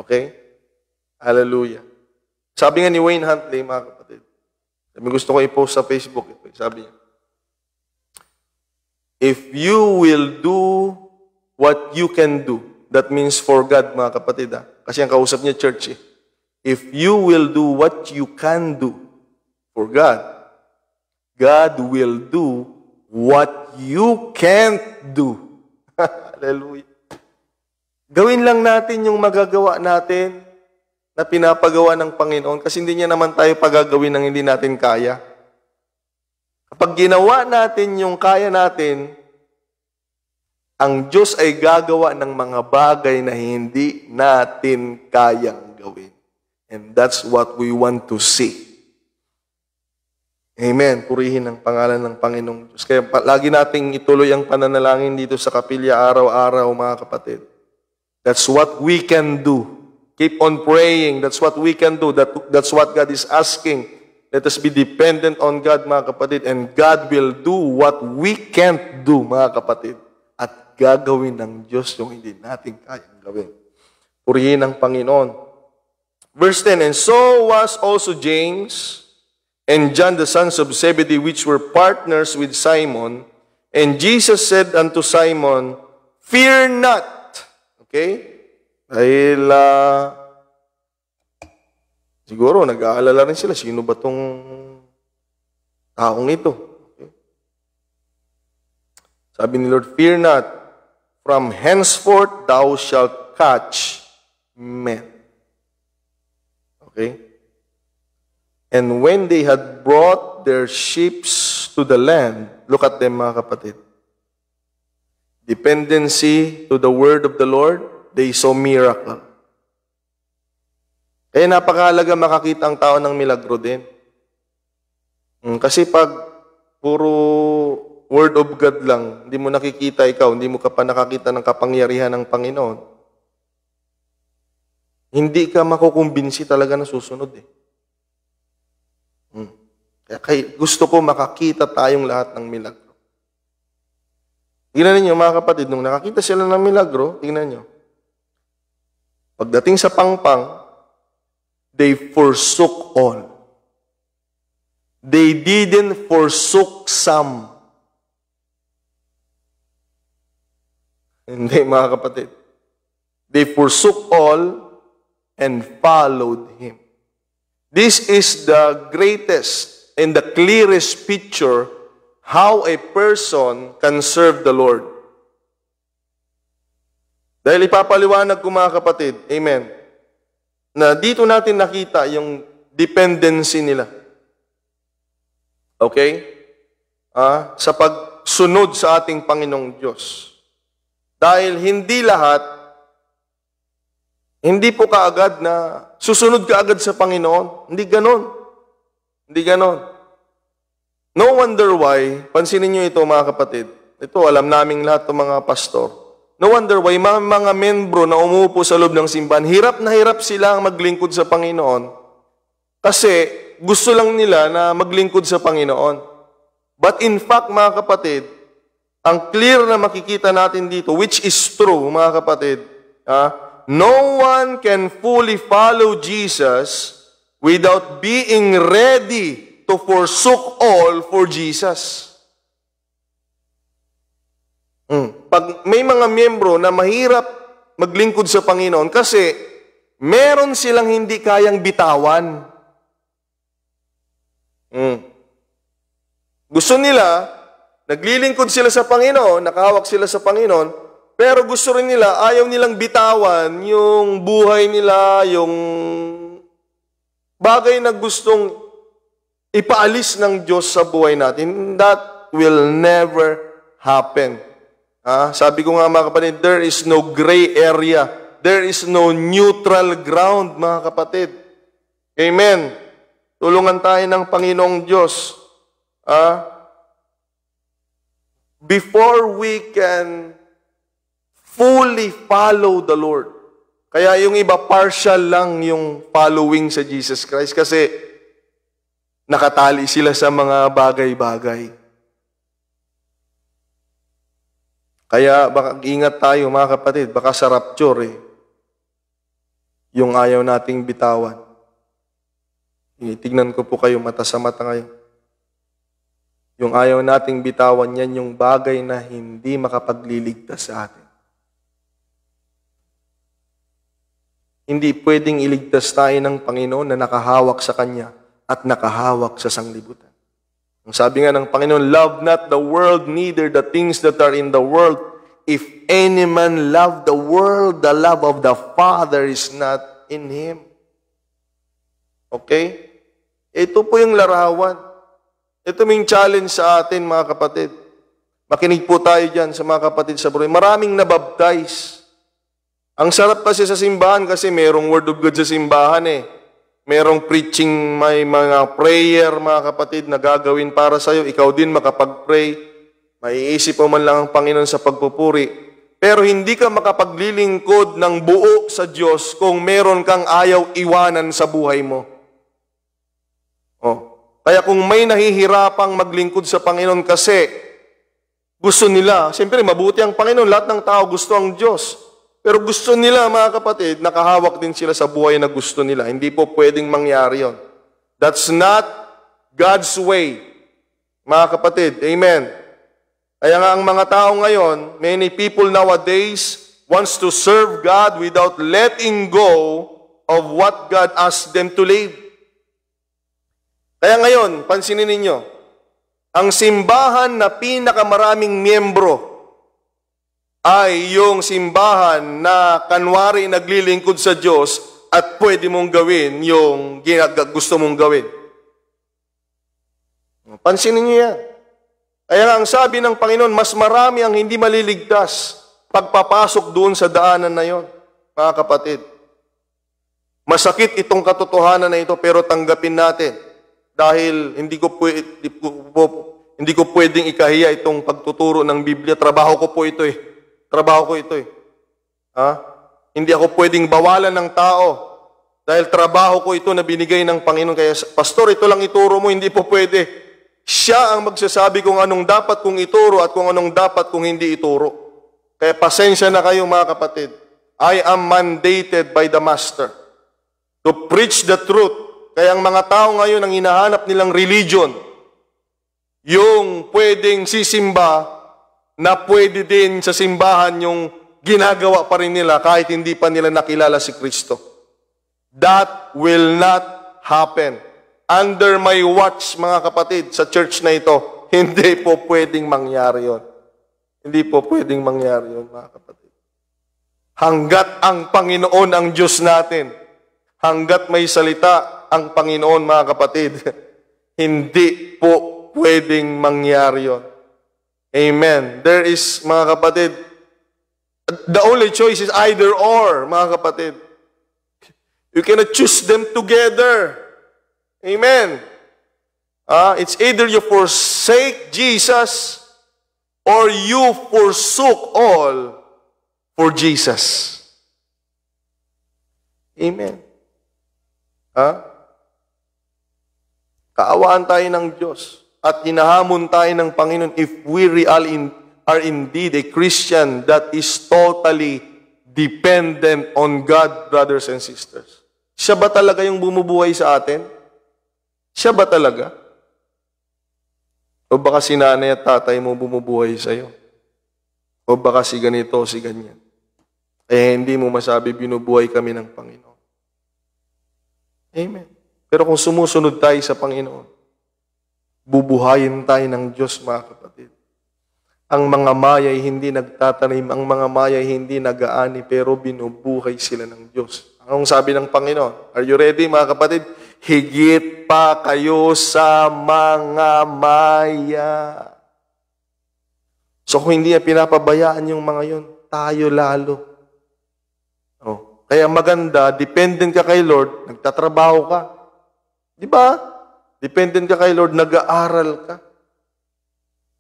Okay? Hallelujah. Sabi nga ni Wayne Huntley, mga kapatid, gusto ko i-post sa Facebook ito. Sabi niya, if you will do what you can do, that means for God, mga kapatid. Kasi ang kausap niya church. If you will do what you can do for God, God will do what you can't do. Hallelujah. Gawin lang natin yung magagawa natin na pinapagawa ng Panginoon kasi hindi niya naman tayo pagagawin ng hindi natin kaya. Kapag ginawa natin yung kaya natin, ang Diyos ay gagawa ng mga bagay na hindi natin kayang gawin. And that's what we want to see. Amen. Purihin ang pangalan ng Panginoong Diyos. Kaya lagi nating ituloy ang pananalangin dito sa kapilya araw-araw, mga kapatid. That's what we can do. Keep on praying. That's what we can do. That's what God is asking. Let us be dependent on God, mga kapatid. And God will do what we can't do, mga kapatid. At gagawin ng Diyos yung hindi natin kayang gawin. Purihin ang Panginoon. Verse 10, and so was also James and John, the sons of Zebedee, which were partners with Simon. And Jesus said unto Simon, fear not. Okay? Dahil, siguro, nag-aalala rin sila, sino ba tong taong ito? Okay? Sabi ni Lord, fear not, from henceforth thou shalt catch men. Okay? And when they had brought their ships to the land, look at them, mga kapatid. Dependency to the word of the Lord, they saw miracle. Kaya napakahalaga makakita ang tao ng milagro din. Kasi pag puro word of God lang, hindi mo nakikita ikaw, hindi mo ka pa nakakita ng kapangyarihan ng Panginoon, hindi ka makukumbinsi talaga na susunod eh. Kaya gusto ko makakita tayong lahat ng milagro. Tingnan niyo, mga kapatid, nung nakakita sila ng milagro, tingnan niyo. Pagdating sa pangpang, they forsook all. They didn't forsook some. Hindi, mga kapatid. They forsook all and followed Him. This is the greatest and the clearest picture how a person can serve the Lord. Dahil ipapaliwanag ko, mga kapatid, amen, na dito natin nakita yung dependency nila. Okay? Sa pagsunod sa ating Panginoong Diyos. Dahil hindi lahat, hindi po kaagad na susunod kaagad sa Panginoon. Hindi ganon. Hindi ganon. No wonder why, pansinin nyo ito, mga kapatid. Ito, alam naming lahat ng mga pastor. No wonder why, mga membro na umupo sa loob ng simbahan, hirap na hirap silang maglingkod sa Panginoon kasi gusto lang nila na maglingkod sa Panginoon. But in fact, mga kapatid, ang clear na makikita natin dito, which is true, mga kapatid, no one can fully follow Jesus without being ready to forsook all for Jesus. Pag may mga miyembro na mahirap maglingkod sa Panginoon kasi meron silang hindi kayang bitawan. Gusto nila, naglilingkod sila sa Panginoon, nakahawak sila sa Panginoon, pero gusto rin nila, ayaw nilang bitawan yung buhay nila, yung bagay na gustong ipaalis ng Diyos sa buhay natin. That will never happen. Sabi ko nga, mga kapatid, there is no gray area. There is no neutral ground, mga kapatid. Amen. Tulungan tayo ng Panginoong Diyos. Before we can fully follow the Lord. Kaya yung iba, partial lang yung following sa Jesus Christ kasi nakatali sila sa mga bagay-bagay. Kaya baka ingat tayo, mga kapatid, baka sa rapture yung ayaw nating bitawan. Tingnan ko po kayo mata sa mata ngayon. Yung ayaw nating bitawan, yan yung bagay na hindi makapagliligtas sa atin. Hindi pwedeng iligtas tayo ng Panginoon na nakahawak sa Kanya at nakahawak sa sanglibutan. Ang sabi nga ng Panginoon, love not the world, neither the things that are in the world. If any man love the world, the love of the Father is not in him. Okay? Ito po yung larawan. Ito yung challenge sa atin, mga kapatid. Makinig po tayo dyan sa mga kapatid sa buhay. Maraming nabaptize. Ang sarap kasi sa simbahan kasi merong word of God sa simbahan . merong preaching, may mga prayer, mga kapatid, na gagawin para sa'yo. Ikaw din makapag-pray. Maiisip mo man lang ang Panginoon sa pagpupuri. Pero hindi ka makapaglilingkod ng buo sa Diyos kung meron kang ayaw iwanan sa buhay mo. Kaya kung may nahihirapang maglingkod sa Panginoon kasi gusto nila, siyempre mabuti ang Panginoon, lahat ng tao gusto ang Diyos. Pero gusto nila, mga kapatid, nakahawak din sila sa buhay na gusto nila. Hindi po pwedeng mangyari yon. That's not God's way, mga kapatid. Amen. Kaya nga ang mga tao ngayon, many people nowadays wants to serve God without letting go of what God asked them to live. Kaya ngayon, pansinin ninyo, ang simbahan na pinakamaraming miyembro ay yung simbahan na kanwari naglilingkod sa Diyos at pwede mong gawin yung gusto mong gawin. Pansinin niyo yan. Kaya nga ang sabi ng Panginoon, mas marami ang hindi maliligtas pagpapasok doon sa daanan na yon, mga kapatid. Masakit itong katotohanan na ito, pero tanggapin natin. Dahil hindi ko pwedeng ikahiya itong pagtuturo ng Biblia. Trabaho ko po ito eh. Hindi ako pwedeng bawalan ng tao dahil trabaho ko ito na binigay ng Panginoon. Kaya, Pastor, ito lang ituro mo, hindi po pwede. Siya ang magsasabi kung anong dapat kong ituro at kung anong dapat kong hindi ituro. Kaya pasensya na kayo, mga kapatid. I am mandated by the Master to preach the truth. Kaya ang mga tao ngayon ang hinahanap nilang religion, yung pwedeng sisimba, na pwede din sa simbahan yung ginagawa pa rin nila kahit hindi pa nila nakilala si Kristo. That will not happen. Under my watch, mga kapatid, sa church na ito, hindi po pwedeng mangyari yon. Hindi po pwedeng mangyari yon, mga kapatid. Hanggat ang Panginoon ang Diyos natin, hanggat may salita ang Panginoon, mga kapatid, hindi po pwedeng mangyari yon. Amen. There is, mga kapatid, the only choice is either or, mga kapatid. You cannot choose them together. Amen. It's either you forsake Jesus or you forsook all for Jesus. Amen. Kaawaan tayo ng Diyos. At hinahamon tayo ng Panginoon if we are indeed a Christian that is totally dependent on God, brothers and sisters. Siya ba talaga yung bumubuhay sa atin? Siya ba talaga? O baka si nanay at tatay mo bumubuhay sa'yo? O baka si ganito o si ganyan? Hindi mo masabi binubuhay kami ng Panginoon. Amen. Pero kung sumusunod tayo sa Panginoon, bubuhayin tayo ng Diyos, mga kapatid. Ang mga mayay hindi nagtatanim, ang mga mayay hindi nag-aani, pero binubuhay sila ng Diyos. Anong sabi ng Panginoon? Are you ready, mga kapatid? Higit pa kayo sa mga maya. So kung hindi pinapabayaan yung mga yun, tayo lalo. Kaya maganda, dependent ka kay Lord, nagtatrabaho ka. Di ba? Dependent ka kay Lord, nag-aaral ka.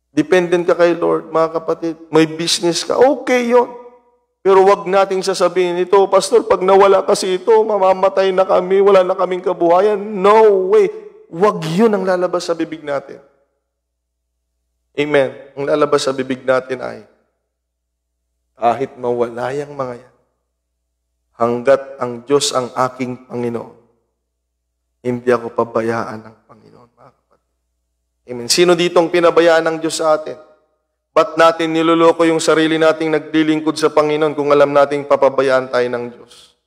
Dependent ka kay Lord, mga kapatid. May business ka, okay yon. Pero wag nating sasabihin, ito, Pastor, pag nawala kasi ito, mamamatay na kami, wala na kaming kabuhayan. No way. Wag yun ang lalabas sa bibig natin. Amen. Ang lalabas sa bibig natin ay, kahit mawala yung mga yan, hanggat ang Diyos ang aking Panginoon, hindi ako pabayaan ng Panginoon, mga kapatid. Amen. Sino ditong pinabayaan ng Diyos sa atin? Ba't natin niloloko yung sarili nating naglilingkod sa Panginoon kung alam nating papabayaan tayo ng Diyos?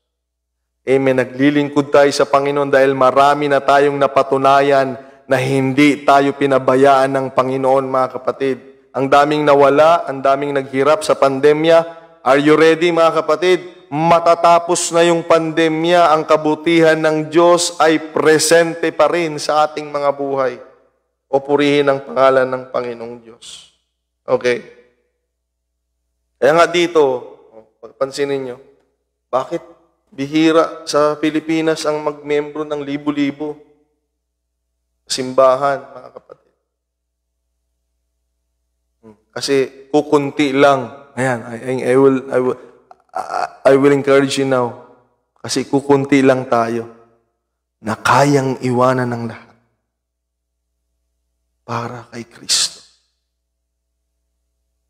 Amen. Naglilingkod tayo sa Panginoon dahil marami na tayong napatunayan na hindi tayo pinabayaan ng Panginoon, mga kapatid. Ang daming nawala, ang daming naghirap sa pandemya. Are you ready, mga kapatid? Matatapos na yung pandemya, ang kabutihan ng Diyos ay presente pa rin sa ating mga buhay. O purihin ang pangalan ng Panginoong Diyos. Okay? Kaya nga dito, pansinin nyo, bakit Bihira sa Pilipinas ang magmembro ng libo-libo. Simbahan, mga kapatid. Kasi kukunti lang. Ayan, I will encourage you now. Kasi kukunti lang tayo na kayang iwanan ng lahat para kay Kristo.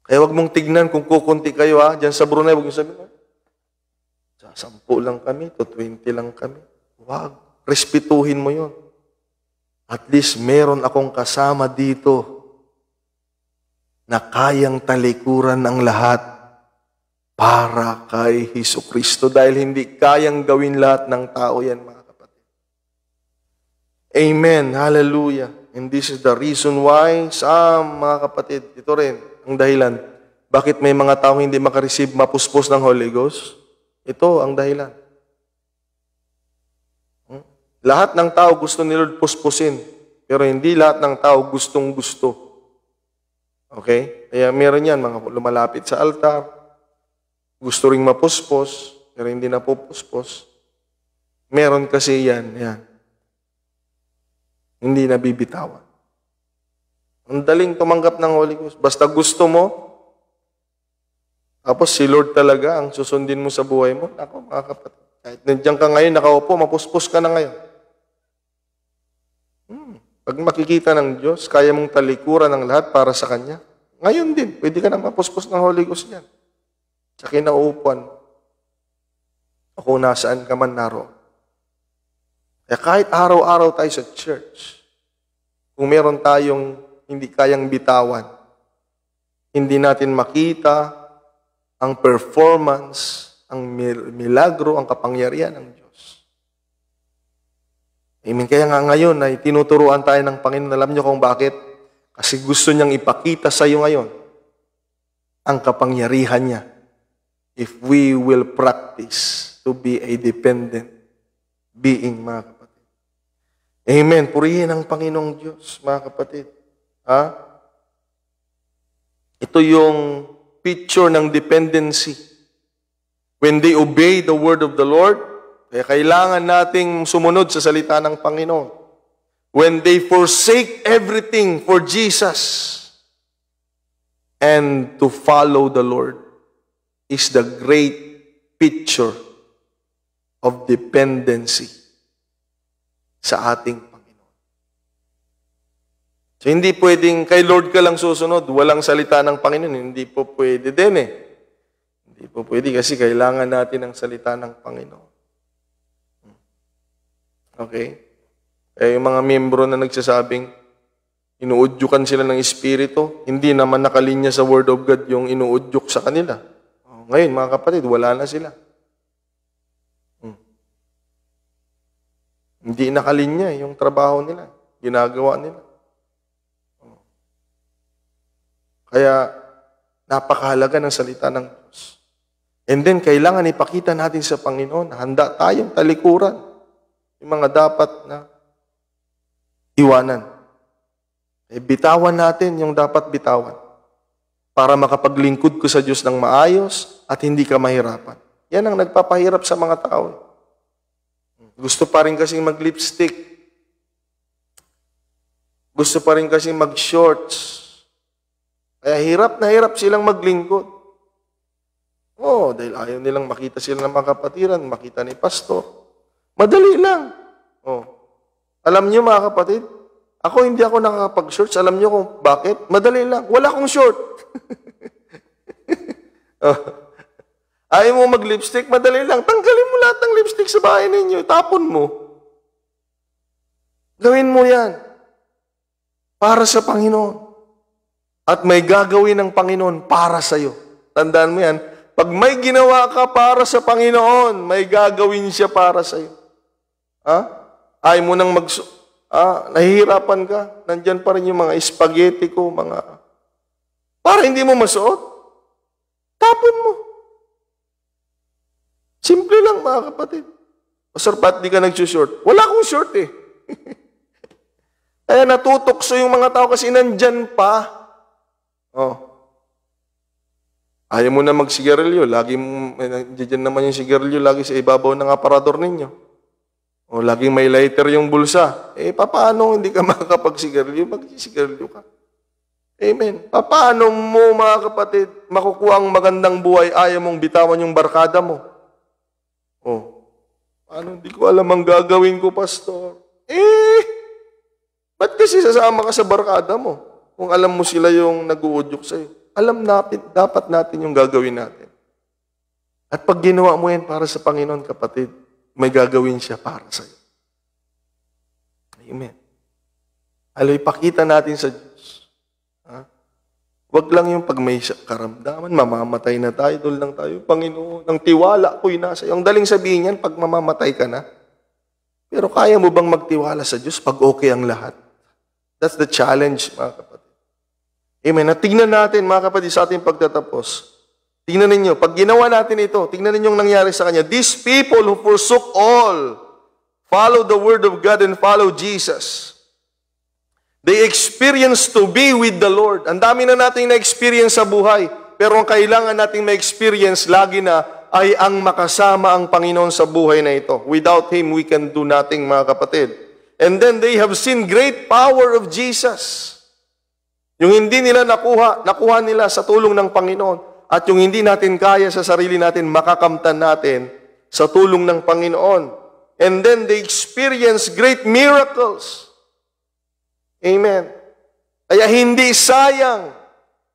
Kaya wag mong tignan kung kukunti kayo, ha. Diyan sa Brunei, wag yung sabihin, sa 10 lang kami, to 20 lang kami. Wag. Respetuhin mo yun. At least meron akong kasama dito na kayang talikuran ng lahat para kay Jesucristo. Dahil hindi kayang gawin lahat ng tao yan, mga kapatid. Amen. Hallelujah. And this is the reason why mga kapatid, ito rin, ang dahilan, bakit may mga tao hindi makareceive mapuspos ng Holy Ghost? Ito ang dahilan. Lahat ng tao gusto ni Lord puspusin, pero hindi lahat ng tao gustong gusto. Okay? Kaya meron yan, mga lumalapit sa altar, gusto ring mapuspos, pero hindi na pupuspos. Meron kasi yan. Hindi nabibitawan. Ang daling tumanggap ng Holy Ghost. Basta gusto mo, tapos si Lord talaga ang susundin mo sa buhay mo. Ako, mga kapatid, kahit nandiyan ka ngayon, nakaupo, mapuspos ka na ngayon. Pag makikita ng Diyos, kaya mong talikuran ng lahat para sa Kanya. Ngayon din, pwede ka na mapuspos ng Holy Ghost yan. Sa kinaupuan, o kung nasaan ka man naroon. Kaya kahit araw-araw tayo sa church, kung meron tayong hindi kayang bitawan, hindi natin makita ang performance, ang milagro, ang kapangyarihan ng Diyos. Amen. Kaya nga ngayon ay tinuturuan tayo ng Panginoon. Alam niyo kung bakit? Kasi gusto niyang ipakita sa iyo ngayon ang kapangyarihan niya if we will practice to be a dependent being, mga kapatid. Amen. Purihin ang Panginoong Diyos, mga kapatid. Ito yung picture ng dependency. When they obey the word of the Lord, kaya kailangan nating sumunod sa salita ng Panginoon. When they forsake everything for Jesus and to follow the Lord is the great picture of dependency sa ating Panginoon. So, hindi pwedeng kay Lord ka lang susunod, walang salita ng Panginoon. Hindi po pwede din eh. Hindi po pwede kasi kailangan natin ang salita ng Panginoon. Okay? Eh, yung mga miyembro na nagsasabing, inuudyukan sila ng Espiritu, hindi naman nakalinya sa Word of God yung inuudyok sa kanila. Ngayon, mga kapatid, wala na sila. Hindi nakalinya yung trabaho nila, ginagawa nila. Kaya, napakahalaga ng salita ng Diyos. And then, kailangan ipakita natin sa Panginoon, handa tayong talikuran. Yung mga dapat na iwanan. Bitawan natin yung dapat bitawan. Para makapaglingkod ko sa Diyos ng maayos at hindi ka mahirapan. Yan ang nagpapahirap sa mga tao. Gusto pa rin kasing mag-lipstick. Gusto pa rin kasing mag-shorts. Kaya hirap na hirap silang maglingkod. Dahil ayaw nilang makita sila ng mga kapatiran, makita ni pastor. Madali lang. Alam niyo mga kapatid, hindi ako nakakapag-shorts. Alam niyo kung bakit? Madali lang. Wala akong short. Ayaw mo mag-lipstick? Madali lang. Tanggalin mo lahat ng lipstick sa bahay ninyo. Tapon mo. Gawin mo yan. Para sa Panginoon. At may gagawin ng Panginoon para sa iyo. Tandaan mo yan. Pag may ginawa ka para sa Panginoon, may gagawin siya para sa iyo. Ayaw mo nang nahihirapan ka. Nandyan pa rin yung mga spaghetti ko, para hindi mo masuot. Tapon mo. Simple lang, mga kapatid. Pastor Pat, di ka nagsushort. Wala akong short eh. Kaya natutokso yung mga tao kasi nandyan pa. Ayaw mo na magsigarilyo, lagi mo, nandiyan naman yung sigarilyo lagi sa ibabaw ng aparador ninyo. O laging may lighter yung bulsa. Paano hindi ka makakapagsigarilyo? Magsisigarilyo ka. Amen. Paano mo, mga kapatid, makukuha ang magandang buhay, ayaw mong bitawan yung barkada mo? Paano? Hindi ko alam ang gagawin ko, pastor. Ba't kasi sasama ka sa barkada mo? Kung alam mo sila yung nag-uudyok sa'yo. Alam natin, dapat natin yung gagawin natin. At pag ginawa mo yan para sa Panginoon, kapatid, may gagawin siya para sa'yo. Amen. Ipakita natin sa Diyos. Huwag lang yung pag may karamdaman, mamamatay na tayo, doon lang tayo. Panginoon, ang tiwala ko'y nasa iyo. Ang daling sabihin yan, pag mamamatay ka na. Pero kaya mo bang magtiwala sa Diyos pag okay ang lahat? That's the challenge, mga kapatid. Amen. At tingnan natin, mga kapatid, sa ating pagtatapos. Tingnan ninyo, pag ginawa natin ito, tingnan ninyo yung nangyari sa kanya. These people who forsook all, follow the word of God and follow Jesus. They experienced to be with the Lord. Ang dami na nating na-experience sa buhay. Pero ang kailangan nating ma-experience lagi na ay ang makasama ang Panginoon sa buhay na ito. Without Him, we can do nothing, mga kapatid. And then they have seen great power of Jesus. Yung hindi nila nakuha nila sa tulong ng Panginoon. At yung hindi natin kaya sa sarili natin, makakamtan natin sa tulong ng Panginoon. And then they experience great miracles. Amen. Kaya hindi sayang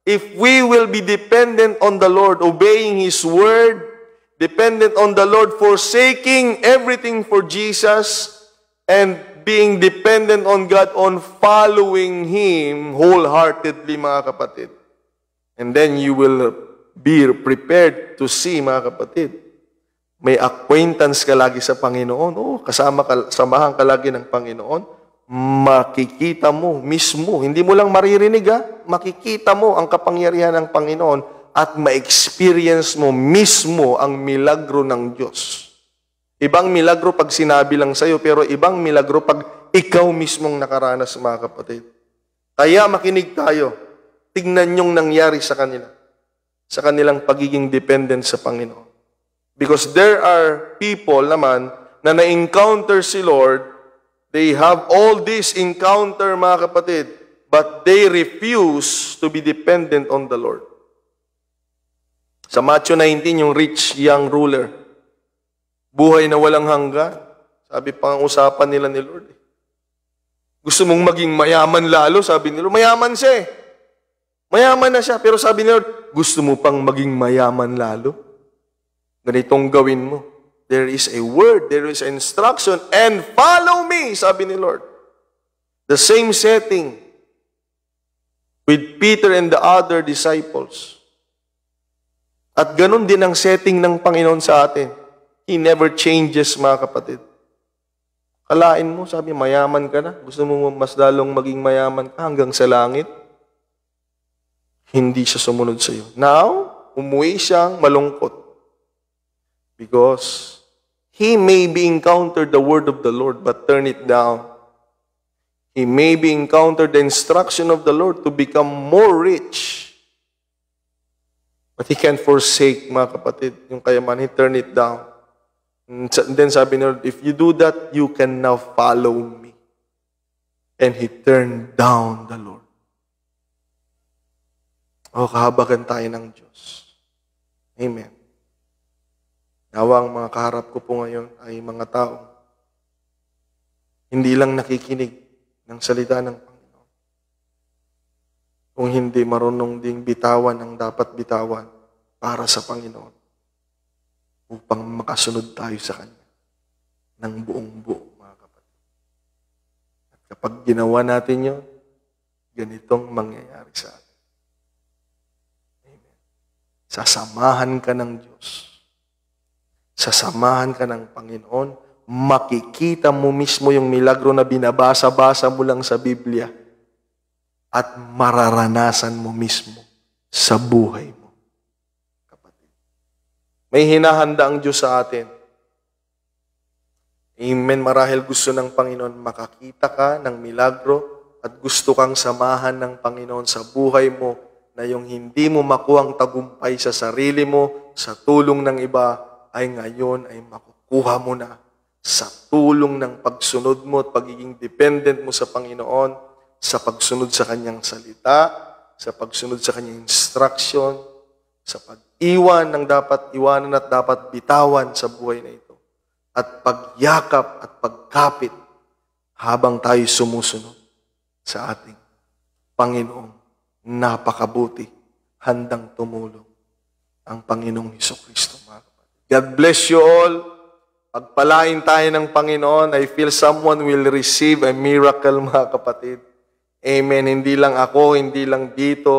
if we will be dependent on the Lord, obeying His word, dependent on the Lord, forsaking everything for Jesus, and being dependent on God, on following Him wholeheartedly, mga kapatid. And then you will be prepared to see, mga kapatid. May acquaintance ka lagi sa Panginoon. Samahan ka lagi ng Panginoon. Makikita mo mismo, hindi mo lang maririnig, makikita mo ang kapangyarihan ng Panginoon at ma-experience mo mismo ang milagro ng Diyos. Ibang milagro pag sinabi lang sa'yo, pero ibang milagro pag ikaw mismong nakaranas, mga kapatid. Kaya makinig tayo. Tignan yung nangyari sa kanila. Sa kanilang pagiging dependent sa Panginoon. Because there are people naman na na-encounter si Lord, they have all this encounter, mga kapatid, but they refuse to be dependent on the Lord. Sa Matthew 19, yung rich young ruler, buhay na walang hanggan. Sabi pa ang usapan nila ni Lord. Gusto mong maging mayaman lalo? Sabi ni Lord, mayaman siya. Mayaman na siya. Pero sabi ni Lord, gusto mo pang maging mayaman lalo? Ganitong gawin mo. There is a word, there is an instruction, and follow me, sabi ni Lord. The same setting with Peter and the other disciples. At ganun din ang setting ng Panginoon sa atin. He never changes, mga kapatid. Kalain mo, sabi, mayaman ka na. Gusto mo mas lalong maging mayaman ka hanggang sa langit? Hindi siya sumunod sa iyo. Now, umuwi siyang malungkot. Because he may be encountered the word of the Lord, but turn it down. He may be encountered the instruction of the Lord to become more rich. But he can't forsake, mga kapatid, yung kayamanan. He turn it down. And then sabi ni Lord, if you do that, you can now follow me. And he turned down the Lord. Kahabagan tayo ng Diyos. Amen. Nawa ang mga kaharap ko po ngayon ay mga tao hindi lang nakikinig ng salita ng Panginoon. Kung hindi marunong ding bitawan ang dapat bitawan para sa Panginoon. Upang makasunod tayo sa Kanya ng buong buo, mga kapatid. At kapag ginawa natin yun, ganitong mangyayari sa atin. Amen. Sasamahan ka ng Diyos. Sasamahan ka ng Panginoon. Makikita mo mismo yung milagro na binabasa-basa mo lang sa Biblia. At mararanasan mo mismo sa buhay mo. May hinahanda ang Diyos sa atin. Amen. Marahil gusto ng Panginoon makakita ka ng milagro at gusto kang samahan ng Panginoon sa buhay mo na yung hindi mo makuhang tagumpay sa sarili mo, sa tulong ng iba, ay ngayon ay makukuha mo na sa tulong ng pagsunod mo at pagiging dependent mo sa Panginoon, sa pagsunod sa Kanyang salita, sa pagsunod sa Kanyang instruction, sa pag-iwan ng dapat iwanan at dapat bitawan sa buhay na ito, at pagyakap at pagkapit habang tayo sumusunod sa ating Panginoong napakabuti, handang tumulong ang Panginoong Hesukristo, mga kapatid. God bless you all. Pagpalain tayo ng Panginoon. I feel someone will receive a miracle, mga kapatid. Amen. Hindi lang ako, hindi lang dito.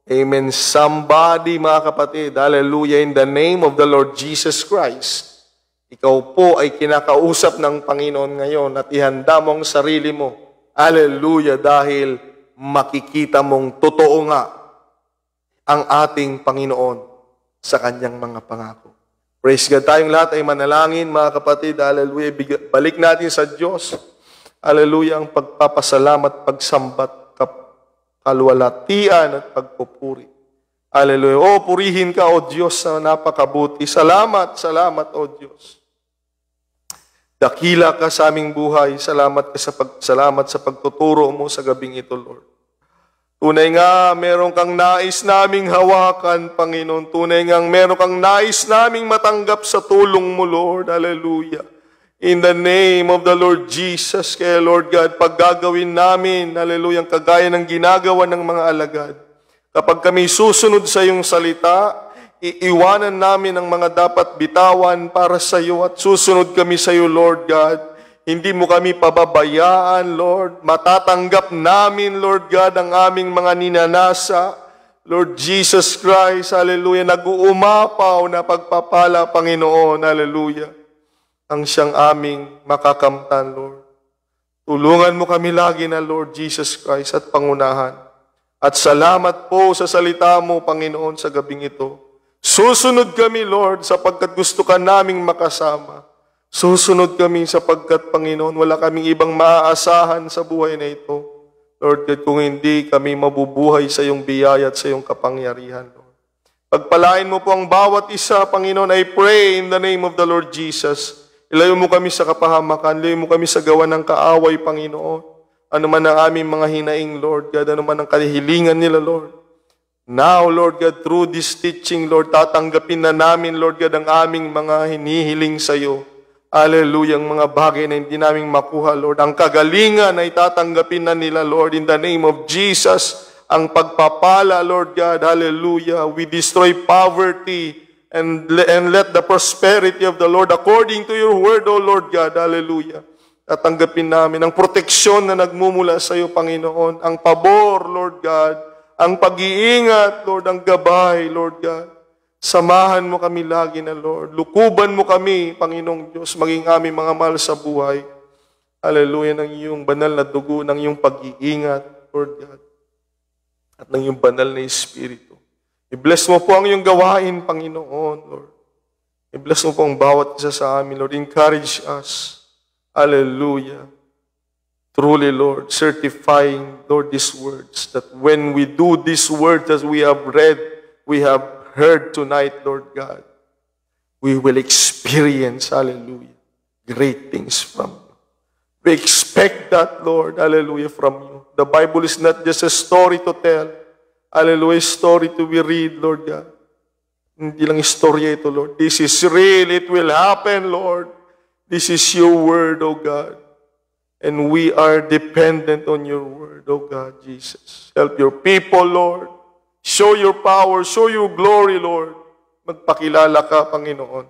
Amen. Somebody, mga kapatid. Hallelujah. In the name of the Lord Jesus Christ. Ikaw po ay kinakausap ng Panginoon ngayon at ihanda mo ang sarili mo. Hallelujah. Dahil makikita mong totoo nga ang ating Panginoon sa Kanyang mga pangako. Praise God. Tayong lahat ay manalangin, mga kapatid. Hallelujah. Balik natin sa Diyos. Hallelujah. Ang pagpapasalamat, pagsambat, kalwalatian at pagpupuri. Hallelujah. O, purihin ka, O Diyos, na napakabuti. Salamat, salamat, O Diyos. Dakila ka sa aming buhay. Salamat sa pagtuturo mo sa gabing ito, Lord. Tunay nga, meron kang nais naming hawakan, Panginoon. Tunay nga, meron kang nais naming matanggap sa tulong mo, Lord. Hallelujah. In the name of the Lord Jesus, kaya Lord God, paggagawin namin, hallelujah, kagaya ng ginagawa ng mga alagad. Kapag kami susunod sa iyong salita, iiwanan namin ang mga dapat bitawan para sa iyo at susunod kami sa iyo, Lord God. Hindi mo kami pababayaan, Lord. Matatanggap namin, Lord God, ang aming mga ninanasa. Lord Jesus Christ, hallelujah, nag-uumapaw na pagpapala, Panginoon, hallelujah. Ang siyang aming makakamtan, Lord. Tulungan mo kami lagi na, Lord Jesus Christ, at pangunahan. At salamat po sa salita mo, Panginoon, sa gabing ito. Susunod kami, Lord, sapagkat gusto ka naming makasama. Susunod kami sapagkat, Panginoon, wala kaming ibang maaasahan sa buhay na ito. Lord God, kung hindi kami mabubuhay sa iyong biyaya at sa iyong kapangyarihan, Lord. Pagpalain mo po ang bawat isa, Panginoon, I pray in the name of the Lord Jesus. Ilayo mo kami sa kapahamakan, ilayo mo kami sa gawa ng kaaway, Panginoon. Ano man ang aming mga hinaing, Lord God, ano man ang kahilingan nila, Lord. Now, Lord God, through this teaching, Lord, tatanggapin na namin, Lord God, ang aming mga hinihiling sa iyo. Hallelujah, ang mga bagay na hindi namin makuha, Lord. Ang kagalingan ay tatanggapin na nila, Lord, in the name of Jesus. Ang pagpapala, Lord God, hallelujah. We destroy poverty and let the prosperity of the Lord according to your word, O Lord God, hallelujah. Tatanggapin namin ang proteksyon na nagmumula sa iyo, Panginoon. Ang pabor, Lord God. Ang pag-iingat, Lord, ang gabay, Lord God. Samahan mo kami lagi na, Lord. Lukuban mo kami, Panginoong Diyos, maging aming mga mahal sa buhay. Hallelujah, ng iyong banal na dugo, ng iyong pag-iingat, Lord God. At ng iyong banal na Espiritu. I-bless mo po ang iyong gawain, Panginoon, Lord. I-bless mo po ang bawat isa sa amin, Lord. Encourage us. Hallelujah. Truly, Lord, certifying, Lord, these words, that when we do these words as we have read, we have heard tonight, Lord God, we will experience, hallelujah, great things from you. We expect that, Lord, hallelujah, from you. The Bible is not just a story to tell, hallelujah, story to be read, Lord God. Hindi lang istorya ito, Lord. This is real. It will happen, Lord. This is your word, O God. And we are dependent on your word, O God, Jesus. Help your people, Lord. Show your power, show your glory, Lord. Magpakilala ka, Panginoon.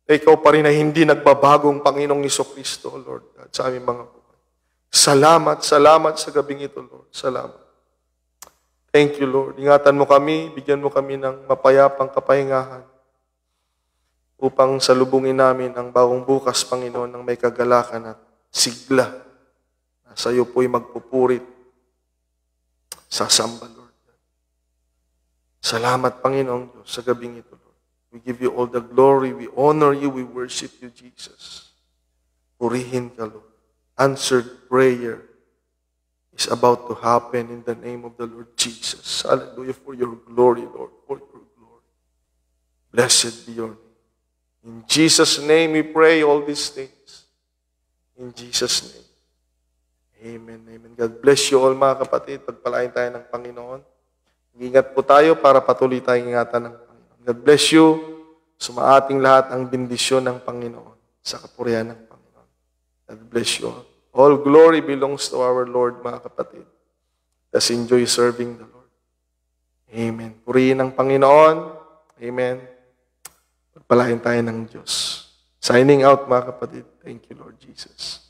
Ikaw pa rin na hindi nagbabagong Panginoong Hesukristo, Lord God, sa aming mga buhay. Salamat, salamat sa gabing ito, Lord. Salamat. Thank you, Lord. Ingatan mo kami, bigyan mo kami ng mapayapang kapahingahan upang salubungin namin ang bagong bukas, Panginoon, ng may kagalakan at sigla na sa iyo po'y magpupurit sa samba, Lord. Salamat, Panginoong Diyos, sa gabing ito, Lord. We give you all the glory, we honor you, we worship you, Jesus. Purihin ka, Lord. Answered prayer is about to happen in the name of the Lord Jesus. Hallelujah, for your glory, Lord, for your glory. Blessed be your name. In Jesus' name we pray all these things. In Jesus' name. Amen, amen. God bless you all mga kapatid. Pagpalain tayo ng Panginoon. Ingat po tayo para patuloy tayong ingatan ng Panginoon. God bless you. Sumaating lahat ang bendisyon ng Panginoon sa kapurihan ng Panginoon. God bless you all. All glory belongs to our Lord, mga kapatid. Let's enjoy serving the Lord. Amen. Purihin ang Panginoon. Amen. Pagpalain tayo ng Diyos. Signing out, mga kapatid. Thank you, Lord Jesus.